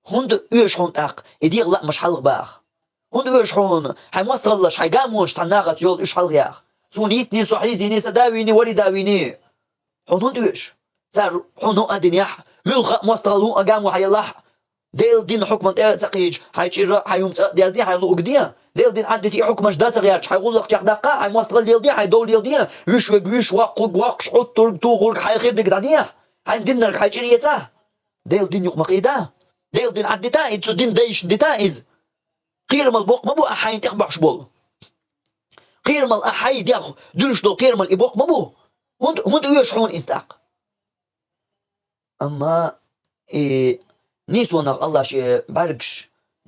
هون إيش هون تاق يدير لا مش حلق باخ هون إيش هون حي مسترلش حي قاموش صناغة يول إيش حلق ياخ سونيتني صحيزيني سداويني ولي داويني هون إيش صار هون أدنيا ملخ مسترلو أقامو حي الله ديل دين حكم تقيج حي تشير حيوم ديال دي حي لو قديا ديل دين عندي حكم جدا تغيرش حيقول لك دقه حي مستقل ديل دي حي دول ديل دي وش واقش حط تغور حي خير ديك دي حي دينك حي تشريته ديل دين يق مقيده Deel din ad dita is zu din deish dita is. Qirmal bok mabu ahayn tiqbax bol. Qirmal ahay diaq dulsh dol qirmal ibok mabu. Hund uyashun istaq. Amma niswanaq Allah şey bargş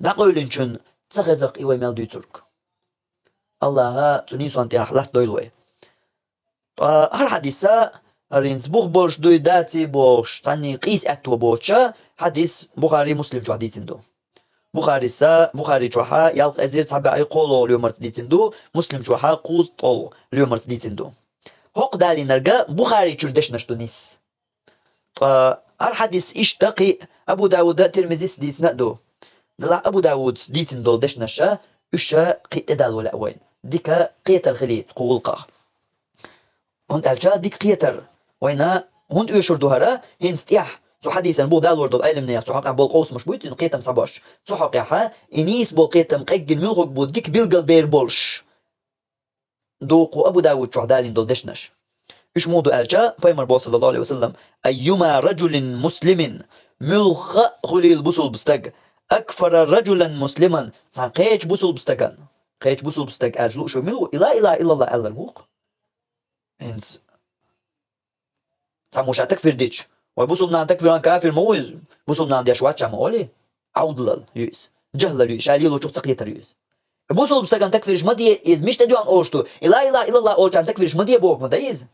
daqoylun chun tsaqazaq iway meldu turk. Allah'a tu niswan ti ahlat doylwe. Har hadisa rins buch bosh duy dati bosh tani qis atwa bocha hadis Bukhari Muslim ju hadisindu. Bukhari juha yalq azir tabi'i qolo liyomart ditindu Muslim juha quz tol liyomart ditindu. Hoq dali narga Bukhari churdesh nashtu nis. Har hadis ishtaqi Abu Dawud Tirmizi ditnadu. Dala Abu Dawud ditindu desh nasha usha qitadal wala awain. Dika qiyatar khalit qulqa. هند الجا ديك قيتر وينا هند يشر دوهرا هنستيح سو حديثا بو دالور دول علم نيا سو حق بول قوس مش بويتين قيتم صباش سو حق يحا انيس بول قيتم قيجن ملغق بو ديك بيلقل بير بولش دوقو ابو داود شو دالين دول دشنش ايش مودو الجا بايمر بو صلى الله عليه وسلم ايما رجل مسلم ملخ خليل بوصل بستق اكفر رجلا مسلما سان قيش بوصل بستقان قيش بوصل بستق اجلو شو ملو الا الله الا البوق هنس ساموش تكفير ديتش وبوصل نان تكفير عن كافر موز بوصل نان ديش واتش مولي عودلل يوز جهل يوز شالي لو تشوف سقيتر يوز بوصل بستكان تكفيرش مدي از مش تديو عن اوشتو الا الله اوش عن تكفيرش مدي بوك مدايز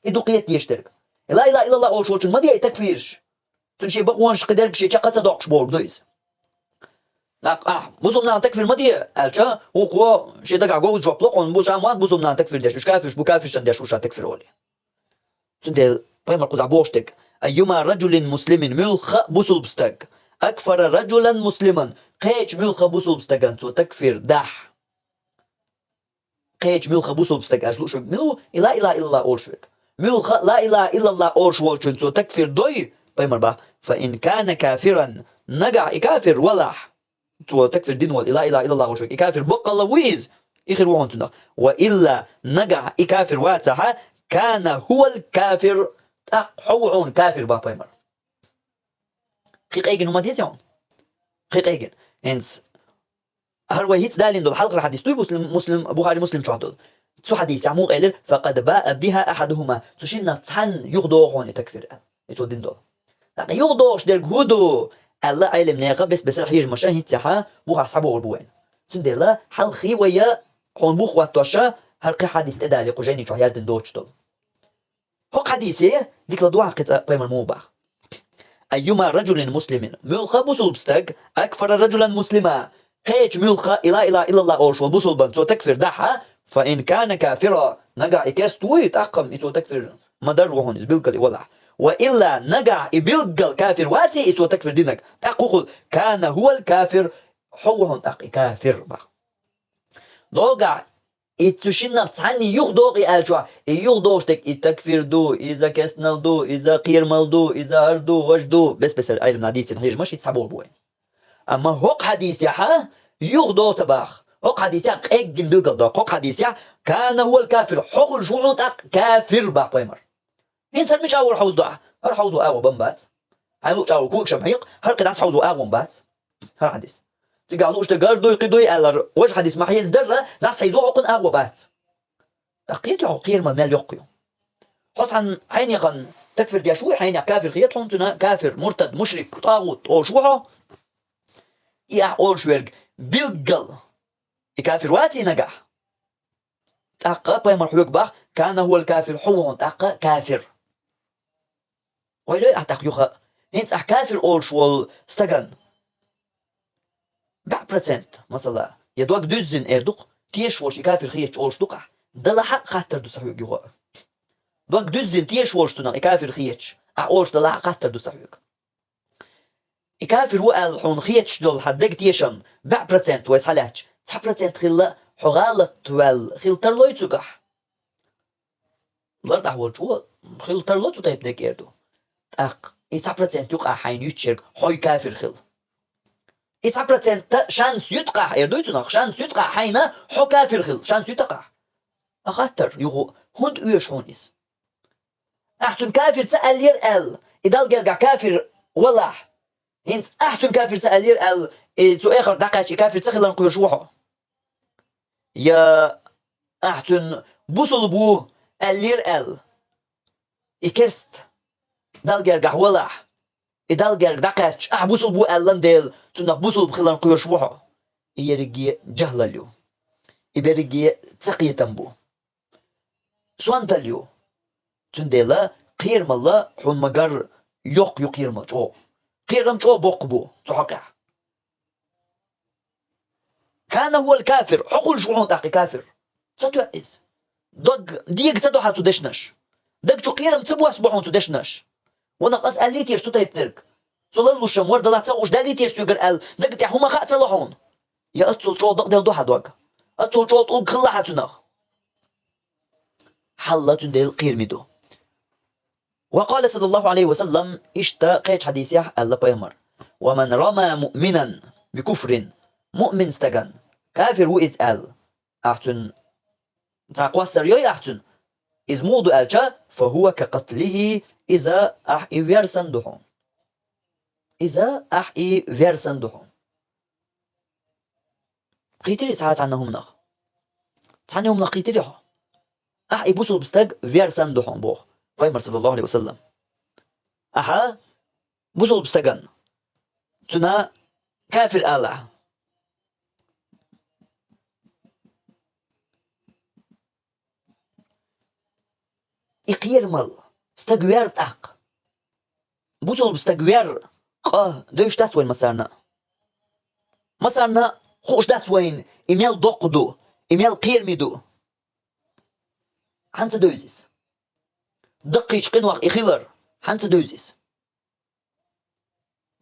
ادو قيت يشترك الا الله اوش اوش مدي تكفيرش تنشي بقوانش قدرك شي تشقت دوقش بوك دويز بوصل نان تكفير مدي الجا وقوا شي دقع جوز جواب لقون بوش عماد بوصل نان تكفير ديش وش كافرش بو كافرش ديش وش تكفير ولي تندل بايمر قزع بوشتك ايما رجل مسلم ملخ بوصل بستك اكفر رجلا مسلما قيش ملخ بوصل بستكان تو تكفير دح قيش ملخ بوصل بستك اجلو شو ملو الا الله اورشوك ملخ لا اله الا الله اورشوك تو تكفير دوي بايمر با فان كان كافرا نقع كافر ولح تو تكفر دين ولا اله الا الله وشك يكافر بق الله ويز اخر وانتنا والا نقع يكافر واتها كان هو الكافر حوعون كافر با بايمر قيقين هما ديزيون قيقين انس هر وهيت دالين دول حلقه الحديث تو مسلم بخاري مسلم شهدول سو حديث عمو قال فقد باء بها احدهما سوشينا تحن يغدوغون تكفر يتو دين دول لا يغدوش در هدو الله علم نيقة بس رح مشاهد تاعها بوخ حسابه غربوين سندلا حل خيويا حون بوخ واتوشا هرقي حديث تدالي قجيني شو حيالتن دوشتول هوك حديثي ديك لدوعة قطع بيم الموبا أيما رجل مسلم ملخا بوصل بستق أكفر رجلا مسلما هيج ملخا إلا الله أوشول بوصل بنتو تكفر دحا فإن كان كافرا نقع إكاستوي تأقم إتو تكفر مدر وهون إزبيلقل ولح وإلا نقع إبلغ الكافر واتي إتو تكفر دينك تقول كان هو الكافر حوهم تقي كافر با دوغع إتو شنا تعني يغدوغي ألجوع يغدوغتك إتكفر دو إذا كسنل دو إذا قيرمل دو إذا هردو غشدو بس العلم ناديس الهيج ماشي تسعبور بوين أما هوق حديث يحا يغدو تباخ هوق حديث يحا قيقن بلغل دو هوق حديث يحا كان هو الكافر حوق الجوعون تق كافر با بويمر إنسان مش أول حوز دعاء هر حوزو آوا بمبات هايلو جاو كوك شمحيق هر قداس حوزو آوا بمبات هر حديث تقالوش تقردو يقدوي ألر وش حديث ما حيز درة ناس حيزو عقن آوا بات تقيت عقير من مال يقيو حط عن حين يغن تكفر دي شوي حين كافر خيط هون كافر مرتد مشرك طاغوت أو شوحو يا أول شويرج بيلقل يكافر واتي نجح تاقا بايمر حيوك باخ كان هو الكافر حوون تاقا كافر ويلي أحتاق يوخا هنس كافر أول شوال ستغن بع برسنت مثلا يدوك دوزن اردوق تيش وش كافر خيش أول شدوقع دلا حق خاطر دو صحيوك يوخا دوك دوزن تيش وش تنا كافر خيش أول دلا حق خاطر دو صحيوك كافر هو الحون خيش دول حدك تيشم بع برسنت ويس حلاج 9% خلا حغالة توال خلتر لويتوكح لرد أحوال شو خلتر لويتو تايب دكيردو تاق 9% يقع حين يتشرك حوي كافر خل 9% شانس يتقع يردويتوناخ شانس يتقع حين حو كافر خل شانس يتقع أخطر يغو هند يشحونيس أحتن كافر تسأل يرأل إدال جرقع كافر والله هنس أحتن كافر تألير تو آخر دقاش كافر تخلن قيش وحو يا أحتن بوصل بو ألير إكرست دالجر قحولح إدالجر دقاش بوصل بو ألن ديل تنق بوصل بخلن قيش وحو يرجي جهلليو يبرجي تقية تنبو سوانتليو تنديلا قير مالا حون مقر يوق يقير مجو قيرم جو بوقبو تحقع كان هو الكافر حقول شو تاقي كافر ستوعز دق ديك تدو حاتو دشنش دق جو قيرم تبو اسبوعون تدشنش وانا قاس قاليت يشتو تايبترك صلالو الشمور دلا تسوش داليت يشتو يقر دق تحوما خاء تلوحون يا أتصل شو دق دل دو حد واقع أتصل شو تقول كل حاتنا حلة دل قير ميدو وقال صلى الله عليه وسلم اشتاقيت حديثي الله بيمر ومن رمى مؤمنا بكفر مؤمن استغن كافر وإز أحتن تقوى سرياي أحتن إذ مود ألجا فهو كقتله إذا أحي فيرسن دحون إذا أحي فيرسن دحون قيتري ساعات عنهم نخ عنهم نخ قيتري أحي بوصل بستغ فيرسن دحون بوخ بيمر صلى الله عليه وسلم أحا بوصل بستغن تنا كافر الله إقير مال استغوير تاق بوصل بستغوير دوش دات وين مسارنا خوش دات وين إميل دوقدو إميل قير ميدو حانت دوزيس دقيش قنوح إخيلر حانت دوزيس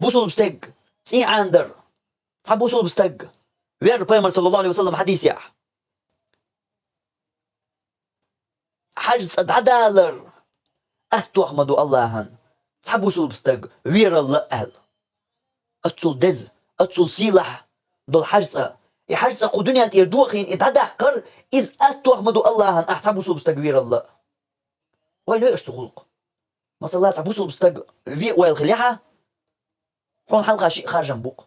بوصل بستغ تي عندر صح بوصل بستغ وير بيمر صلى الله عليه وسلم حديث يح حجز عدالر أتو أحمدو اللهن صح بوصل بستغ وير الله أهل أتصل دز أتصل سيلح دول حجز يحجز قدنيا أنت يردوخين إتعدحقر إذ أتو أحمدو اللهن أحتى بوصل بستغ وير الله وين يشتغل غلق مثلا تعبوصل بستغ في ويل خليحة حون حلقة شيء خارج بوق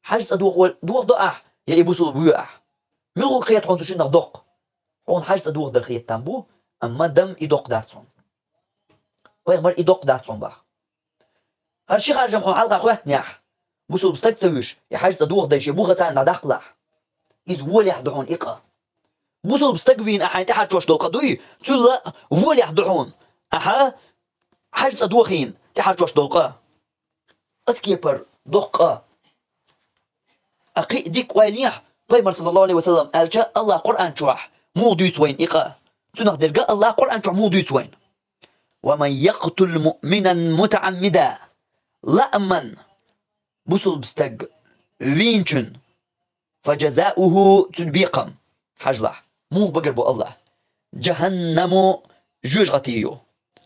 حجز دوق دقح يا يبوصل بيوح ملغو قيت حون تشين دق حون حجز دوق در خيت تنبو أما دم يدق دارتون وين مر يدق دارتون بح هالشي خارج حون حلقة خوات نيح بوصل بستغ تسويش يا حجز دوق دايش يبوغة تان دقلح إذ ولي يحدحون إقا بوصل بستغوين أحا تحت توش دول قدوي تلا ولي يحدحون أحا حجز دوخين تحت توش دول أتكيبر دقة أقي ديك ويليح بيمر صلى الله عليه وسلم ألجا الله قرآن شوح مو دويت وين إقا سنخ درقا الله قرآن شوح مو دويت وين ومن يقتل مؤمنا متعمدا لأمن بوصل بستغ وينشن فجزاؤه تنبيقم حجلح مو بقربو الله جهنم جوجغتيو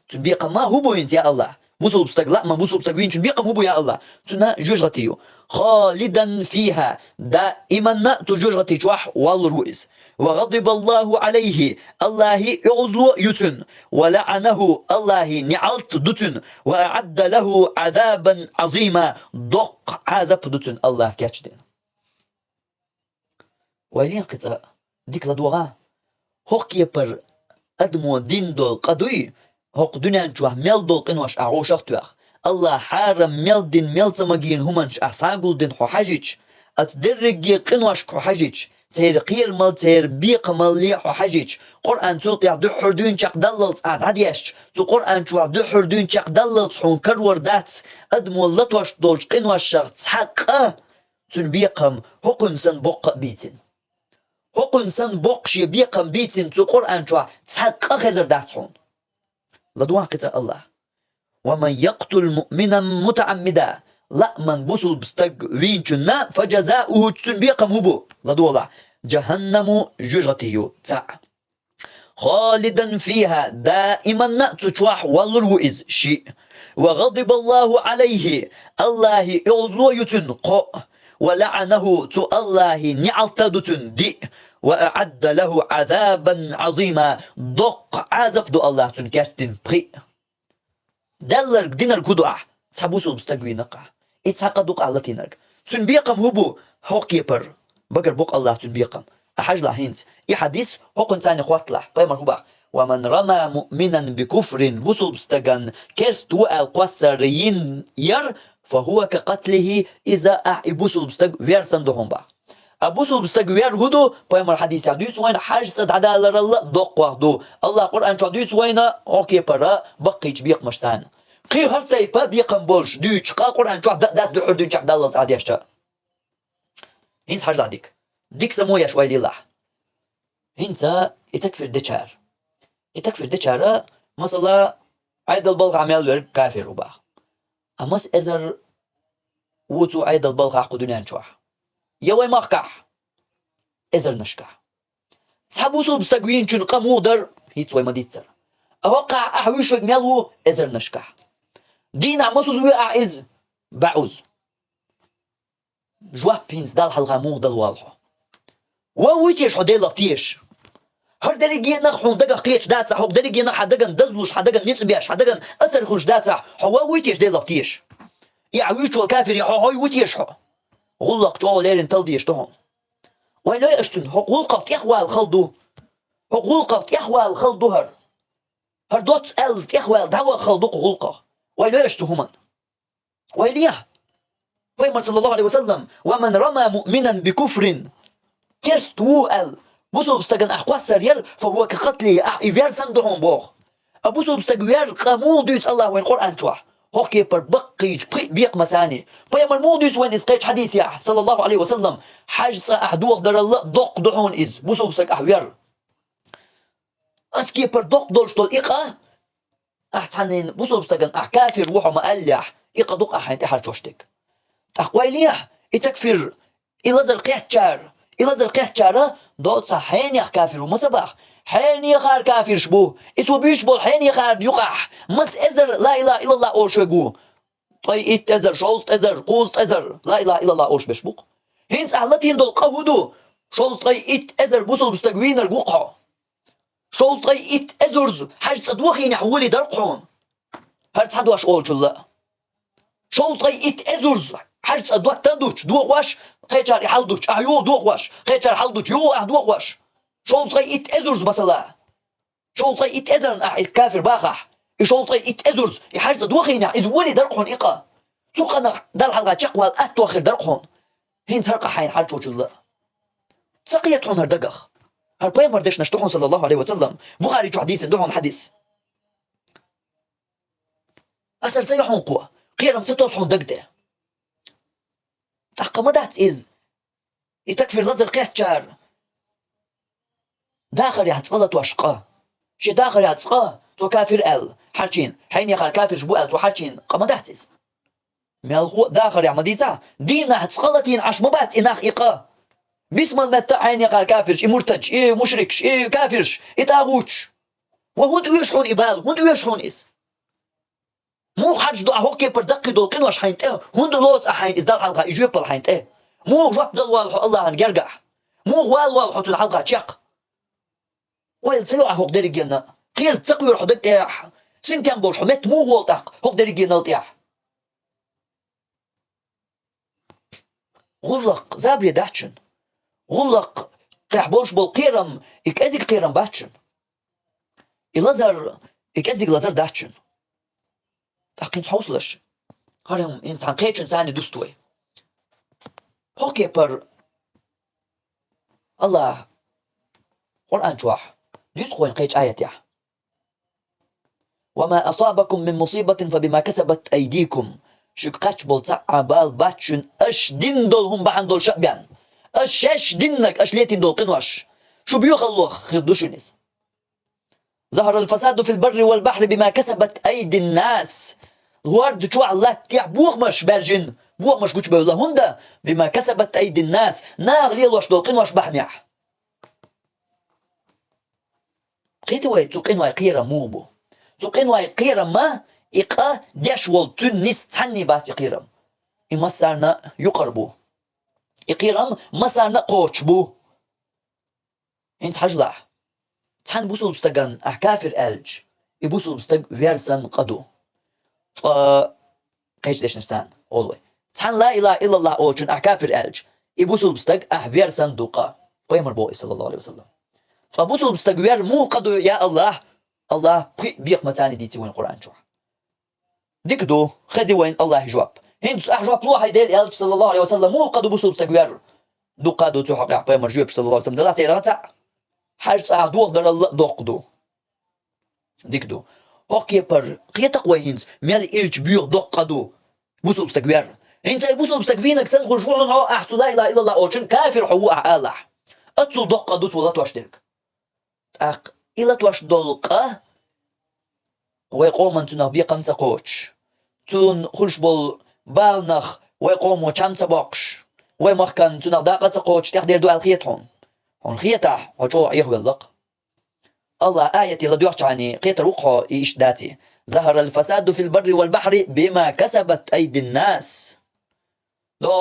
تنبيقم ما هو بوينت يا الله بوصل بستغ لا ما بوصل بستغ وين تنبيقم هو يا الله تنا جوجغتيو خالدا فيها دائما تجوجغتي جوح والرؤيس وغضب الله عليه الله يغزلو يتن ولعنه الله نعلت دتن وأعد له عذابا عظيما دق عذاب دتن الله كاتشدين ويلين قطع ديك لدوغا هوك يبر أدمو دين دول قدوي هوك دنيا نجوح ميل دول قنوش أعوشاق توخ الله حارم ميل دين ميل تماجين همانش أحساقل دين حو حاجيج أتدرقي قنوش حو حاجيج تير قير مال تير بيق مال لي حو حاجيج قرآن تلقيا دحر دون شاق دللت عديش تو قرآن تشوح دحر دون شاق دللت حون كرور دات أدمو لطوش دولش قنوش شاق تحق تنبيقم هقن سن بق بيتن هقن سن بقش بيقم بيتن تو قرآن تشوح تحق خزر داتون لدوان قطع الله ومن يقتل مؤمنا متعمدا لا من بوصل بستغ وينشنا فجزاؤه تنبيقم هبو لدولا جهنم جوجتيو تاع خالدا فيها دائما تشوح والرؤيز شيء وغضب الله عليه الله يغزو يتنقو ولعنه تو الله نعتدتن دي وأعد له عذابا عظيما دق عذاب دو الله تنكاشتن بري دلر دينر كدوح تحبوسو بستغوي نقع اتساقدوق على تينرك تنبيقم هبو هوكيبر بقر بوق الله تنبيقم أحاج هينز حديث هوكن ثاني خواتلح قيمر هبا ومن رمى مؤمنا بكفر بصل بستغن كرستو القصرين ير فهو كقتله إذا بصل بستغ ويرسن دهم با أبوسل بستغ وير هدو قيمر حديث يدويت وين حاج تدعدا لرلا دوق واحدو الله قرآن شدويت وين هوكيبر بقيج بيق مشتان قي هرتي با بيقم بولش دويتش قا قرآن شو داس دو حردون شعب دالله تعدي اشتا هينس حاج لاديك ديك سمويا شوي لله هينسا يتكفر ديشار يتكفر ديشارا مثلا عيد البلغ عمل ورق كافر وبا امس ازر وتو عيد البلغ عقدونيان شوح يوي مقح ازر نشكح تحبوسو بستقوين شن قمودر هيت وي مديتسر اوقع احويش ميلو ازر نشكح دين عمسو زوي اعز بعوز جواب بينز دال حلقة مودل والحو وويتيش حدي لفتيش هر دريجي نخون دقا قيش داتسا حق دريجي نخ حدقا دزلوش حدقا نيتسبياش حدقا اثر خوش داتسا حو ويتيش دي لفتيش يعويش والكافر يحو هاي ويتيش حو غلق جو ليرن تلديش تهون ولا اشتن حق غلقت يحوى الخلدو حق غلقت يحوى الخلدو هر دوت ال يحوى دعوى خلدوق غلقه ولا اشتهمن ويليه ويمر صلى الله عليه وسلم ومن رمى مؤمنا بكفر كرستو ال بوسو بستغن احقوسر ير فهو كقتله احيفير سندهم بوغ ابوسو بستغوير قامو ديت الله وين قرآن شوح هوكي بر بقيج بيق متاني ويمر مو ديت وين اسقيج حديث يا صلى الله عليه وسلم حاج احدوغ در الله دوق دحون از بوسو بستغ احوير اسكي بر دوق دولش دول اقا احتنين بوسو بستغن احكافر وحو مألح اقا دوق احين تحال شوشتك أخواليح يتكفر إلا زرقيحتشار إلا زرقيحتشار دوت حين يخ كافر وما صباح حين يخار كافر شبوه إتو بيشبول حين يخار يقح مس إزر لا إله إلا الله أول شويقو طي إت إزر شوزت إزر قوزت إزر لا إله إلا الله أول شبشبوق هينس أهلتين دول قهودو شوزت طي إت إزر بوصل بستقوين القوقع شوزت طي إت إزرز حاج صدوخين يحولي درقهم هرت حدواش أول شلا شوزت طي إت إزرز حاج صدوخ تندوش دوخواش خيشار يحلدوش أيوه دوخواش خيشار حلدوش يو دوخواش شوزت طي إت إزرز مثلا شوزت طي إت إزرن الكافر باخح شوزت طي إت إزرز حاج صدوخين إزولي درقهم إقا سوقنا دال حلقة شقوال أتوخر درقهم هين سرقة حين حالتو شلا سقيتهم هردقخ هالبيمر ديش نشتوحون صلى الله عليه وسلم بخاري جو حديث دوهم حديث أسر سيحون قوة قيرم ستوصحون دقده تحقا ما دات إز يتكفر لزر قيحتشار داخل يحتصلت واشقاه شي داخل يحتصقاه تو كافر ال حرشين حين يخال كافر شبو ال تو حرشين قما دات إز ميالخو داخل يعمديتا دينا حتصقلتين عش مبات إناخ إقاه بسم المتاع حين يخال كافرش مرتج مشركش كافرش تاغوتش وهون يشحون إبال هون يشحون إز مو حاج دو هوكي بردقي دول قنوش حينت هون دولوت حين إزدال حلقة يجيب الحينت مو رب دل والحو الله هنجرجع مو والحو تون حلقة تشق ويل سيوع هوك دريجينا غير تقوي الحدك تاح سنتين بوش حمت مو والتق هوك دريجينا تاح غلق زابري داتشن غلق قيح بوش بالقيرم إكازيك قيرم باتشن إلازر إكازيك لازر داتشن تحقين تحوصلش هارهم إنسان قيتشن ثاني دوستوي هوكي بر الله قرآن جواح يسقوين قيتش آية يح وما أصابكم من مصيبة فبما كسبت أيديكم شقاتش بولتسع بال باتشن أش دين دول هم بحن دول شعبان أش دينك أش ليتين دول قنوش شو بيخلوخ خردوشنيز ظهر الفساد في البر والبحر بما كسبت أيدي الناس الورد جوا الله تيح بوغمش برجن بوغمش قوش بيولا هندا بما كسبت أيدي الناس ناغلي الوش دول قنوش بحنيح قيتي واي تسوقين واي قيرا موبو تسوقين واي قيرا ما إقا ديش والتون نيس تحني باتي قيرم إما سارنا يقربو إقيرم ما سارنا قوش بو إنت حجلح تحن بوصل بستغن أحكافر ألج يبوصل بستغ فيرسن قدو قيش ديش نستان أولوي تحن لا إله إلا الله أوشن أحكافر ألج إبوسل بستق أحفير صندوقة قيمر بو صلى الله عليه وسلم أبوسل بستق وير مو قدو يا الله الله بيق متاني ديتي وين القرآن شو ديك دو خزي وين الله يجواب هندس أحجواب لوحة يدير ألج صلى الله عليه وسلم مو قدو بوسل بستق وير دو قادو تحقق قيمر جواب صلى الله عليه وسلم دلا تيراتا حاج ساعة دوغ در الله دوق ديك دو هوكي بر قيتق وينز ميال إيرج بيغ دوق بوسل بستق وير انت يبوسوا مستكفينك سنخل شوعن هو احتو لا اله الا الله اوشن كافر حو اعالح اتسو دقة دوت ولا تواشترك اق إلا توش دلقة ويقوم انتنا بيقم تقوش تون خلش بول بالنخ ويقوم وشام تباقش ويمخكن تنا داقة تقوش تقدر دو الخيطهم هون خيطح وجوع يهولق الله آيتي لدوحش عني قيت روحه إيش داتي ظهر الفساد في البر والبحر بما كسبت أيدي الناس لو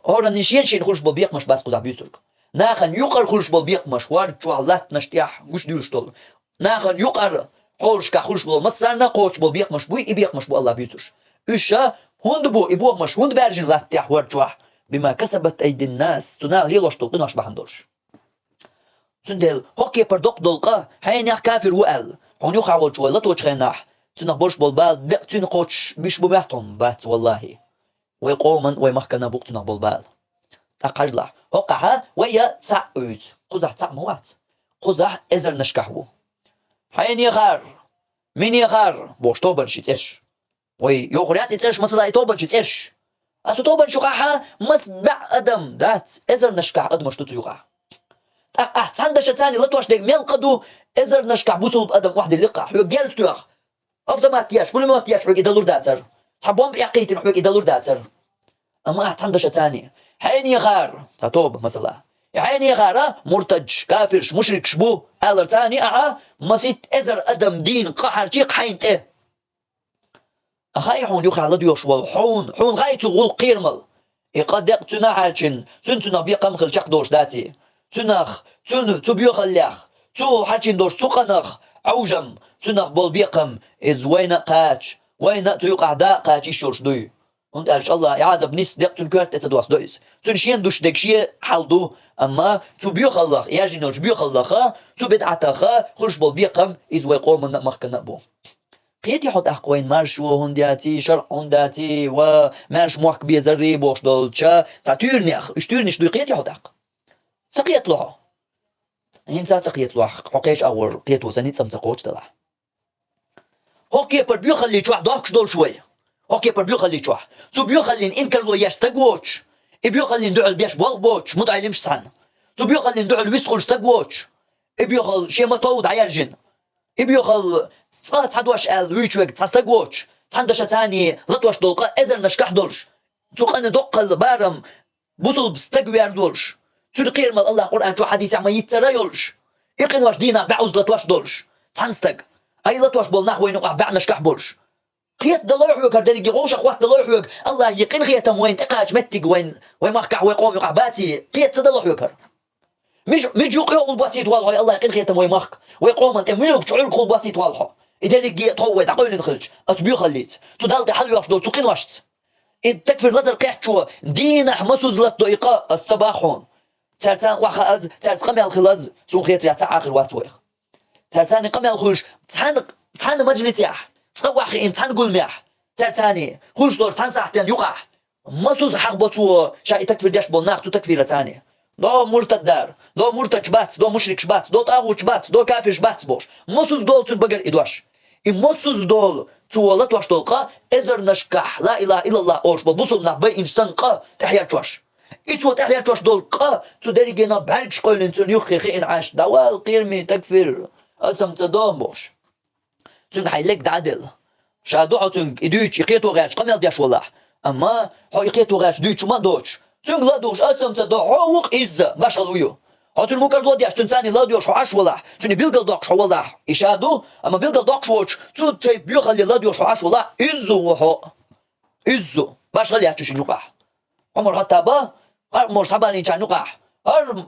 هورا نشين خلش بالبيق مش بس قزع بيسرق ناخن يقر خلش بالبيق مش وارد شو علات نشتيح مش ديوش طول ناخن يقر خلش كخلش بالمسرنا قوش بالبيق مش بوي إبيق مش بو الله بيسرش إيشا هند بو إبوه مش هند بارجن لاتيح وارد شو بما كسبت أيدي الناس تنا ليلوش طول ناش بحندوش تندل هوكي بردوق دلقة هين يح كافر وقال هون يقعول شوي لا توجخناح تنا برش بالبال بيقتين قوش بيش بمحتهم بات والله ويقومن ويمخكنا بوقتنا بالبال تقجلح وقعها ويا تعود قزح تعموات قزح ازر نشكحبو حين يغار مين يغار بوش توبن شتش وي يغريات تش مثلا توبن شتش اسو توبن شقاحة مسبع ادم دات ازر نشكح ادم شتو يقع احسن دش ثاني لا توش ديك ميل قدو ازر نشكح بوصل بادم واحد اللي يقع حو جالس تياخ افضل ما تياش كل ما تياش حو يدلور داتر صحبهم بيقيتن حو يدلور داتر اما احسن دش ثاني حين يغار تتوب مثلا حين يغار مرتج كافرش مشرك شبو الر ثاني مسيت ازر ادم دين قحر شيق حين ايه اخايحون يقع لديوش والحون حون غايتو والقيرمل يقدق تنا حالشن سنتنا بيقم خل شق دوش داتي تنخ تن تبيخ الليخ تو حالشن دوش سقنخ عوجم تنخ بول بيقم از وين قاتش وين تيقع دا قاتش يشورش دوي und als Allah يعذب نيس دقتن كرت اتدواس دويس تنشين دوش دكشي حالدو اما تو بيخ الله ياجي نوش بيخ الله خا تو بدعتا خا خلش بول بيقم از ويقوم من مخكنا بو قيت يحط احقوين مارش وهنداتي شرع هنداتي ومارش موحك بيزري بوش دولتشا تاتيرني اخ اشتيرنيش دو قيت يحط احق سقيت لوحو هين سقيت لوح حقيش اور قيت وسنيت سمسقوش تلح هوكي بر بيخلي تروح دوكش دول شويه اوكي بر بيخلي تروح سو بيخلي ان كلو يستقوش بيخلي ندعو البيش بالبوش متعلمش سن سو بيخلي ندعو الويستخل استقوش بيخل شي ما طود عيرجن بيخل صات حدوش ال ويشوك تستقوش تندش ثاني لطوش دولقه ازر نشكح دولش سو قن دقل بارم بوصل بستقوير دولش سو قير مال الله قران تو حديث عما يتسريولش يقين واش دينا بعوز لطوش دولش تنستق اي لطوش بول نحو ينقع بعنا نشكح بولش خيط دلوحوك هردني جيغوش اخوات دلوحوك الله يقين خيطهم وين تقاش متق وين مخكح ويقوم يقع باتي خيط دلوحوك مش يقيو البسيط والله الله يقين خيطهم وين مخك ويقوم انت ملك شعور كل بسيط والله اذا لك جي طوي تعقول ندخلش اتبيو خليت تدلت حلو واش دول تقين واشت تكفر لازر قيحت شو دين حمسوز للطريقه الصباحون ترتان واخا ترت قمي الخلاز سون خيط يا تعاقل واتويخ ترتان قمي الخوش تحن مجلس ياح صواخي انت نقول ميح تاني خوش دور تنصحتين يقع مسوس حق بطو شاي تكفير داش بولناخ تو تكفير تاني دو مرتد دار دو مرتد شبات دو مشرك شبات دو طاغوت شبات دو كافر شبات بوش مسوس دول تون بقر ادواش مسوس دول تولت واش دولقا ازر نشكح لا اله الا الله اوش بوصلنا باي انسان قا تحيا تواش اتو تحيا تواش دولقا تو دريجينا باركش قولن تون يخي خين عاش دوال قيرمي تكفير اسم تدوم بوش تون حيلك دعدل شادو تون ادوش يقيتو غاش قمل دياش والله اما هو يقيتو غاش دوش ما دوش تون لا دوش اسم تدو حوق از باشلويو هاتون ممكن دو دياش تون ثاني لا دوش عاش والله تون بيلقى دوكش والله يشادو اما بيلقى دوكش واتش تو تي بيخلي لا دوش عاش والله ازو هو ازو باشلي هاتش نقع عمر خطابه مرحبا ان كان نقع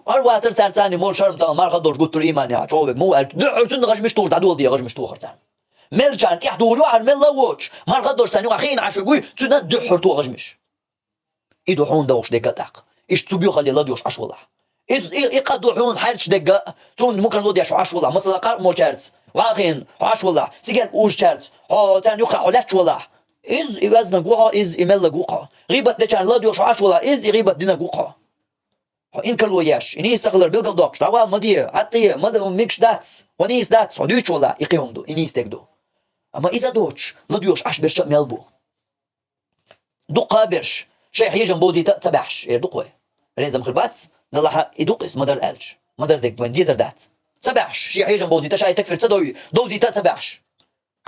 هر واتر ثاني مول شرم تاع ما خدوش قلت له ايمان يا شوفك مو تون غاش مش طول تعدول دي غاش مش طول خرسان ملجان يحضروا على الملا واتش ما خدوش ثاني اخين عشان يقول تون دحر تو غاش مش إدو حون دوش دقة تاق إيش تبيو خلي الله ديوش عش والله إقدو حون حرش دقة تون ممكن لو ديش عش والله مثلا قار مو شرط واقين عش والله سيجار وش شرط ها تاني يقع علاش والله إذا نقوها إمل نقوها غيبة دشان الله ديوش عش والله غيبة دينا نقوها إن كل وياش إني استغلر بالقل دوكش تعال مدية عطية مدة ميكش داتس ونيس داتس وديوش والله يقيهم دو إني استقدو أما إذا دوتش لديوش عش برش ميلبو دقة برش شيء حيجن بوزي تبعش دقة ريزم خرباتس لله يدقس مدر ألج مدر دك وين ديزر دات تبعش شيء حيجن بوزي تشاي تكفر تدوي دوزي تبعش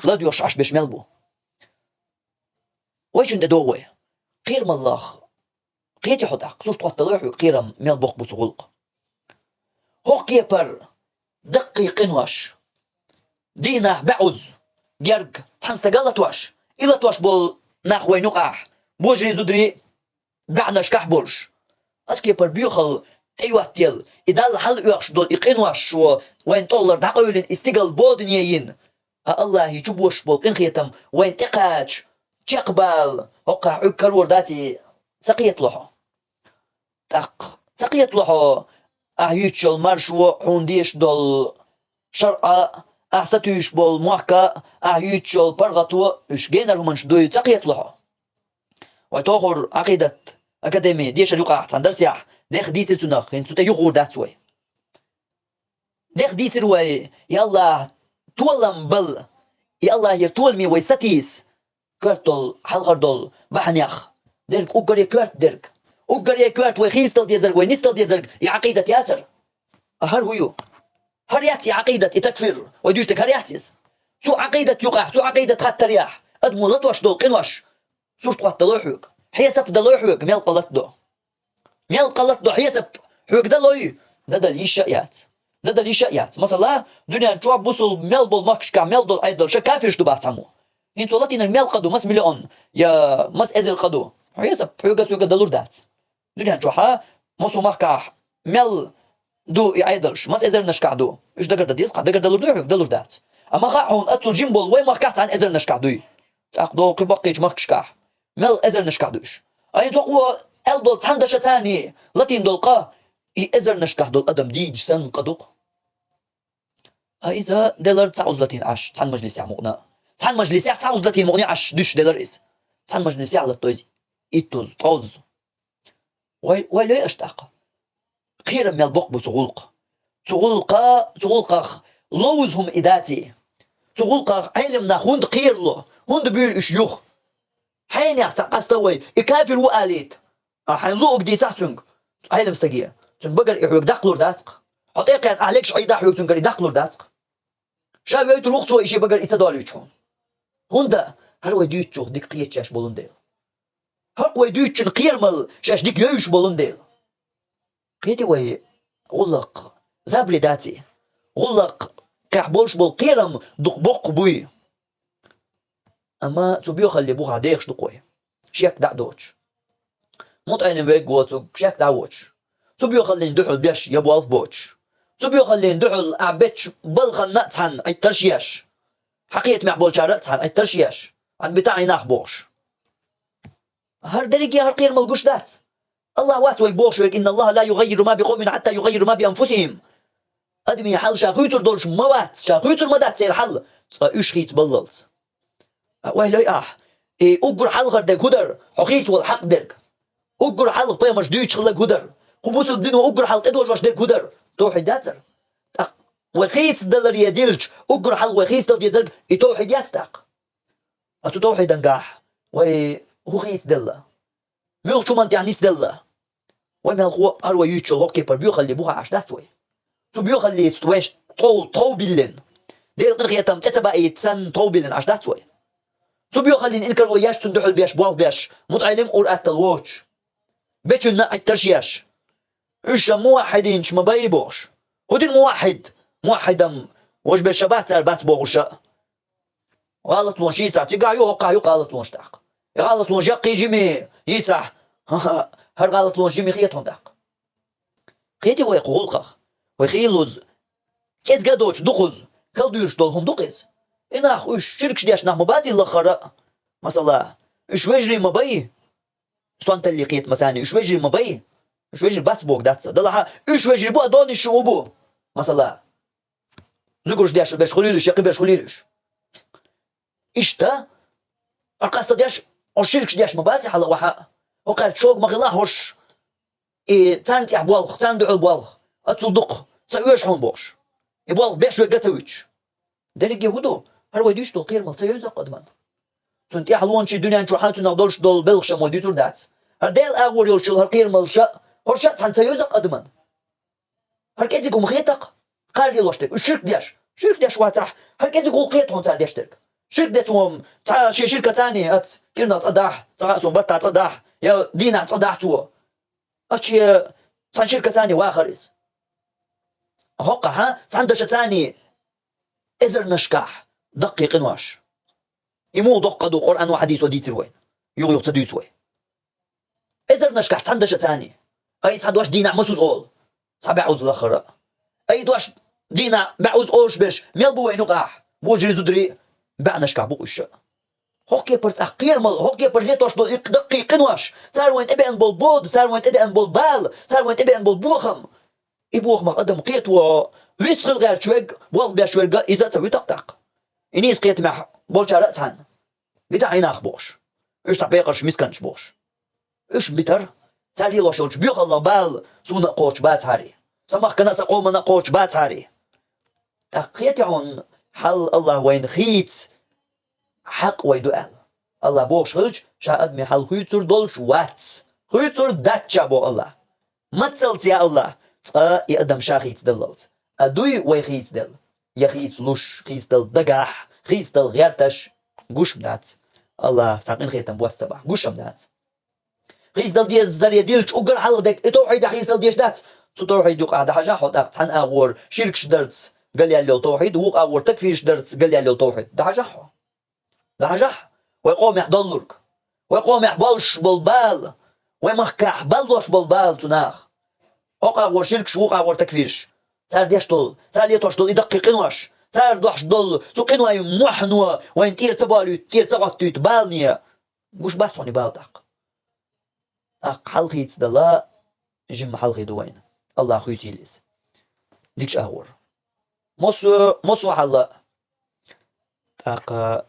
لديوش عش برش ميلبو ويش انت دوه قير مالله قيت يحطك صوت قطلوح قيرم ميلبوخ بوسغلق هوك يبر دقيق واش دينا بعوز جرق تحنستقلت واش إلا توش بول ناخوي نقع بوجري زدري قعنا شكح برج أسكي بر بيوخل أيوة تيل إذا الحل يوش دول إقين واش وين طولر دعقولين استقل بودنيين الله يجبوش بول قين خيتم وين تقاج تقبل وقع عكر ورداتي سقية لحو سقية لحو أهيتشل مرشو حونديش دول شرعة أحساتيش بول موحكا أهيتشل برغتو إش جينر همانش دوي سقية لحو ويتوخر عقيدة أكاديمي ديش اليوقع أحسن درسيح ديخ ديتر تنخ إن سوتا يغور داتوي ديخ ديتر وي يالله تولم بل يالله يرتول مي ويستيس كرتل حلغردل بحنيخ درك أقري كرت درك أقري كرت ويخيستل ديزرق وينستل ديزرق يعقيدة ياتر هر هيو هر ياتي عقيدة تكفير ويدوشتك هر ياتيز سو عقيدة يقع سو عقيدة خطر ياح أدمو لطوش دول قنوش صورت قوات دلوحوك حيسب دلوحوك ميل قلت دو ميل قلت دو حيسب حوك دلوي دل يشايات دل يشايات مثلا دنيا نشوف بوصل ميل بول ماكش كا ميل دول أيدل شا كافرش دو بعتمو إنتو لاتين الميل قدو مس مليون يا مس إزل قدو حيسب حوك سوك دلور دات دنيا نشوفها مصو ماكا ميل دو يعيدلش مس إزل نشكع دو إيش دقر ديس قا دقر دلور دو دلور دات أما قاعون أتو جيمبول وين ماكات عن إزل نشكع دوي تاخدو قبقيش ماكش كاح مل ازر نشكحدوش اين تقوى الدول تحندش ثاني لاتين دولقا اي ازر نشكحدول ادم ديج سن قدوق اذا دلار تعوز لاتين عش تحن مجلس مغنى تحن مجلس تعوز لاتين مغني عش دوش دلار اس تحن مجلس على الطوز ايتوز طوز وي لا اشتاق خير من البق بتغلق تغلق لوزهم اداتي تغلق علمنا هند قير له هند بير اش يخ حين يعتقستوي إكافر وآليت حين لوق دي تحتنك علم استقيا تن بقر إحوك دقلور داتق حقيقة عليك شعي دحوك تنقر دقلور داتق شاب يويت روختو إشي بقر إتداليوشون هندا هر ويديوتشو ديك قيت شاش بولون ديل هر ويديوتشن قيرمل شاش ديك يوش بولون ديل قيتي وي غلق زابري داتي غلق كحبولش بول قيرم دق بق بوي أما تبيو خلي بوها ديخش دقوي شيك دعدوش موت أين بيك قوتو شيك دعوش تبيو خلي ندحل بيش يبو ألف بوش تبيو خلي ندحل أعبتش بلخن نتحن أي ترشيش حقيقة معبول شارتحن أي ترشيش عن بتاعي ناخبوش هر دريقي هر قير ملقوش دات الله واتوي بوش إن الله لا يغير ما بقوم حتى يغير ما بأنفسهم أدمي حل شاخيتر دولش موات شاخيتر مدات سير حل أشخيت بللت ويلي أقر حلقر دك هدر حقيت والحق دك أقر حلق بيا مش ديش خلق هدر خبوس الدين وأقر حلق إدوش واش دك هدر توحي داتر وخيت دلر يديلش أقر حلق وخيت دل يزرق يتوحي دياتك أتو توحي دنقاح هو خيت دلة ميل شو منت يعني دلة وميل هو أروى يوتشو لوكي بر بيو خلي بوها عش داتوي تو بيو خلي ستويش طو بيلين ديل قرقية تم تتبع يتسن طو بيلين عش داتوي تبيو خلين إنك الوياش تندحل بيش بوال بيش متعلم قرأت الووش بيش النقع الترشياش إيش موحدين شما بايبوش ودين موحدم وش بشبات سربات بوغشا غلط لونش يتسع تقع يوقع غلط لونش تاق غلط لونش يقي جيمي يتسع هر غلط لونش جيمي خيتهم تاق خيتي هو يقول قخ ويخيلوز كيز قدوش دقوز كالدوش دولهم دقيز إنه إيش شركش دياش نحن مباتي الأخرى مثلا إيش وجري مباي سوانت اللي قيت مساني إيش وجري مبين إيش وجري بس بوك داتسا دلها إيش وجري بو أدوني شو بو مثلا زوجش دياش باش خليلش يقي باش خليلش إشتا أرقصت دياش أشيركش دياش مباتي على وحاء وقال شوق مغلا هوش إيه تانت يحبوالخ تاندو البوالخ أتصدق تسويش حون بوش يبوالخ بيش ويقتويش دلك يهودو هر ويديش دول قير ملتا يوزا قدمان سنت يحلوان شي دنيا نشو حالتو نغدولش دول بلغشا موديتور دات هر ديل أول يلشل هر قير ملشا هرشا تانتا يوزا قدمان هر كيتيكو مخيطق قال ديال واشتك الشرك دياش واتح هر كيتيكو قيتهم تاع دياشتك شرك ديتهم تاع شي شركة تانية أت كيرنا تصداح تاع سنبتا تصداح يا دينا تصداح تو أتشي تاع شركة تانية واخريس هوقع ها تاندش تاني إزر نشكاح دقيق نواش يمو دقدو قرآن وحديث وديتر وين يغيق تديت وين إزر نشكاح تاندش تاني أي تاندوش دينا مسوس أول صعب عوز الأخرى أي دوش دينا بعوز أولش بش ميل بو وين وقاح بوجري زدري بعنشكاح بوش هوكي برت أقير مال هوكي برليتوش دول دقيق نواش صار وين إبن بالبود صار وين إبن بالبال صار وين إبن بالبوخم يبوخ ما قدم قيت و ويسخل غير شويق بول بيا شويق إذا تسوي طقطق إنيس قيت مع بول شارع تان بتاع يناخ بوش إيش تعبيقش مسكنش بوش إيش بتر سالي لوشوش بيخ الله بال سونا قوش بات هاري سمح كنا سقوم أنا قوش بات هاري تقيت عن حل الله وين خيت حق ويدؤل الله بوش خلج شاهد من حل خيتور دولش وات خيتور داتشا بو الله ما تسلت يا الله يقدم شاخيت دللت أدوي ويخيت دل يخيت لوش خيت دل دقاح خيت دل غيرتش قوش بدات الله ساقين خيتم بوستبع قوش بدات خيت دل ديز زريا ديلش أقر حلقدك توحيد خيت دل ديش دات توحيد يقع ده حاجة حوت تحن أور شركش درت قال لي له توحيد وقع أور تكفيرش درت قال لي له توحيد ده حاجة ده حاجة ويقوم يحضلك ويقوم يحبلش بالبال ويمحكح بلوش بالبال تناخ وقع أور شركش وقع أور تكفيرش صار ديش دول صار ليتوش دول يدققين واش صار دوحش دول سوقين واي محنوا وين تير تبالي تير تغط تبالنيا وش بحثوني بالدق حلقيت دلا جم حلقي دوين الله خويتي ليس ديكش أهور مصو حلا تاقا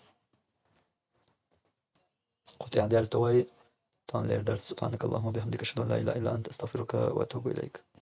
قلت يعني ديال توي تان لير درس سبحانك اللهم وبحمدك أشهد أن لا إله إلا أنت أستغفرك وأتوب إليك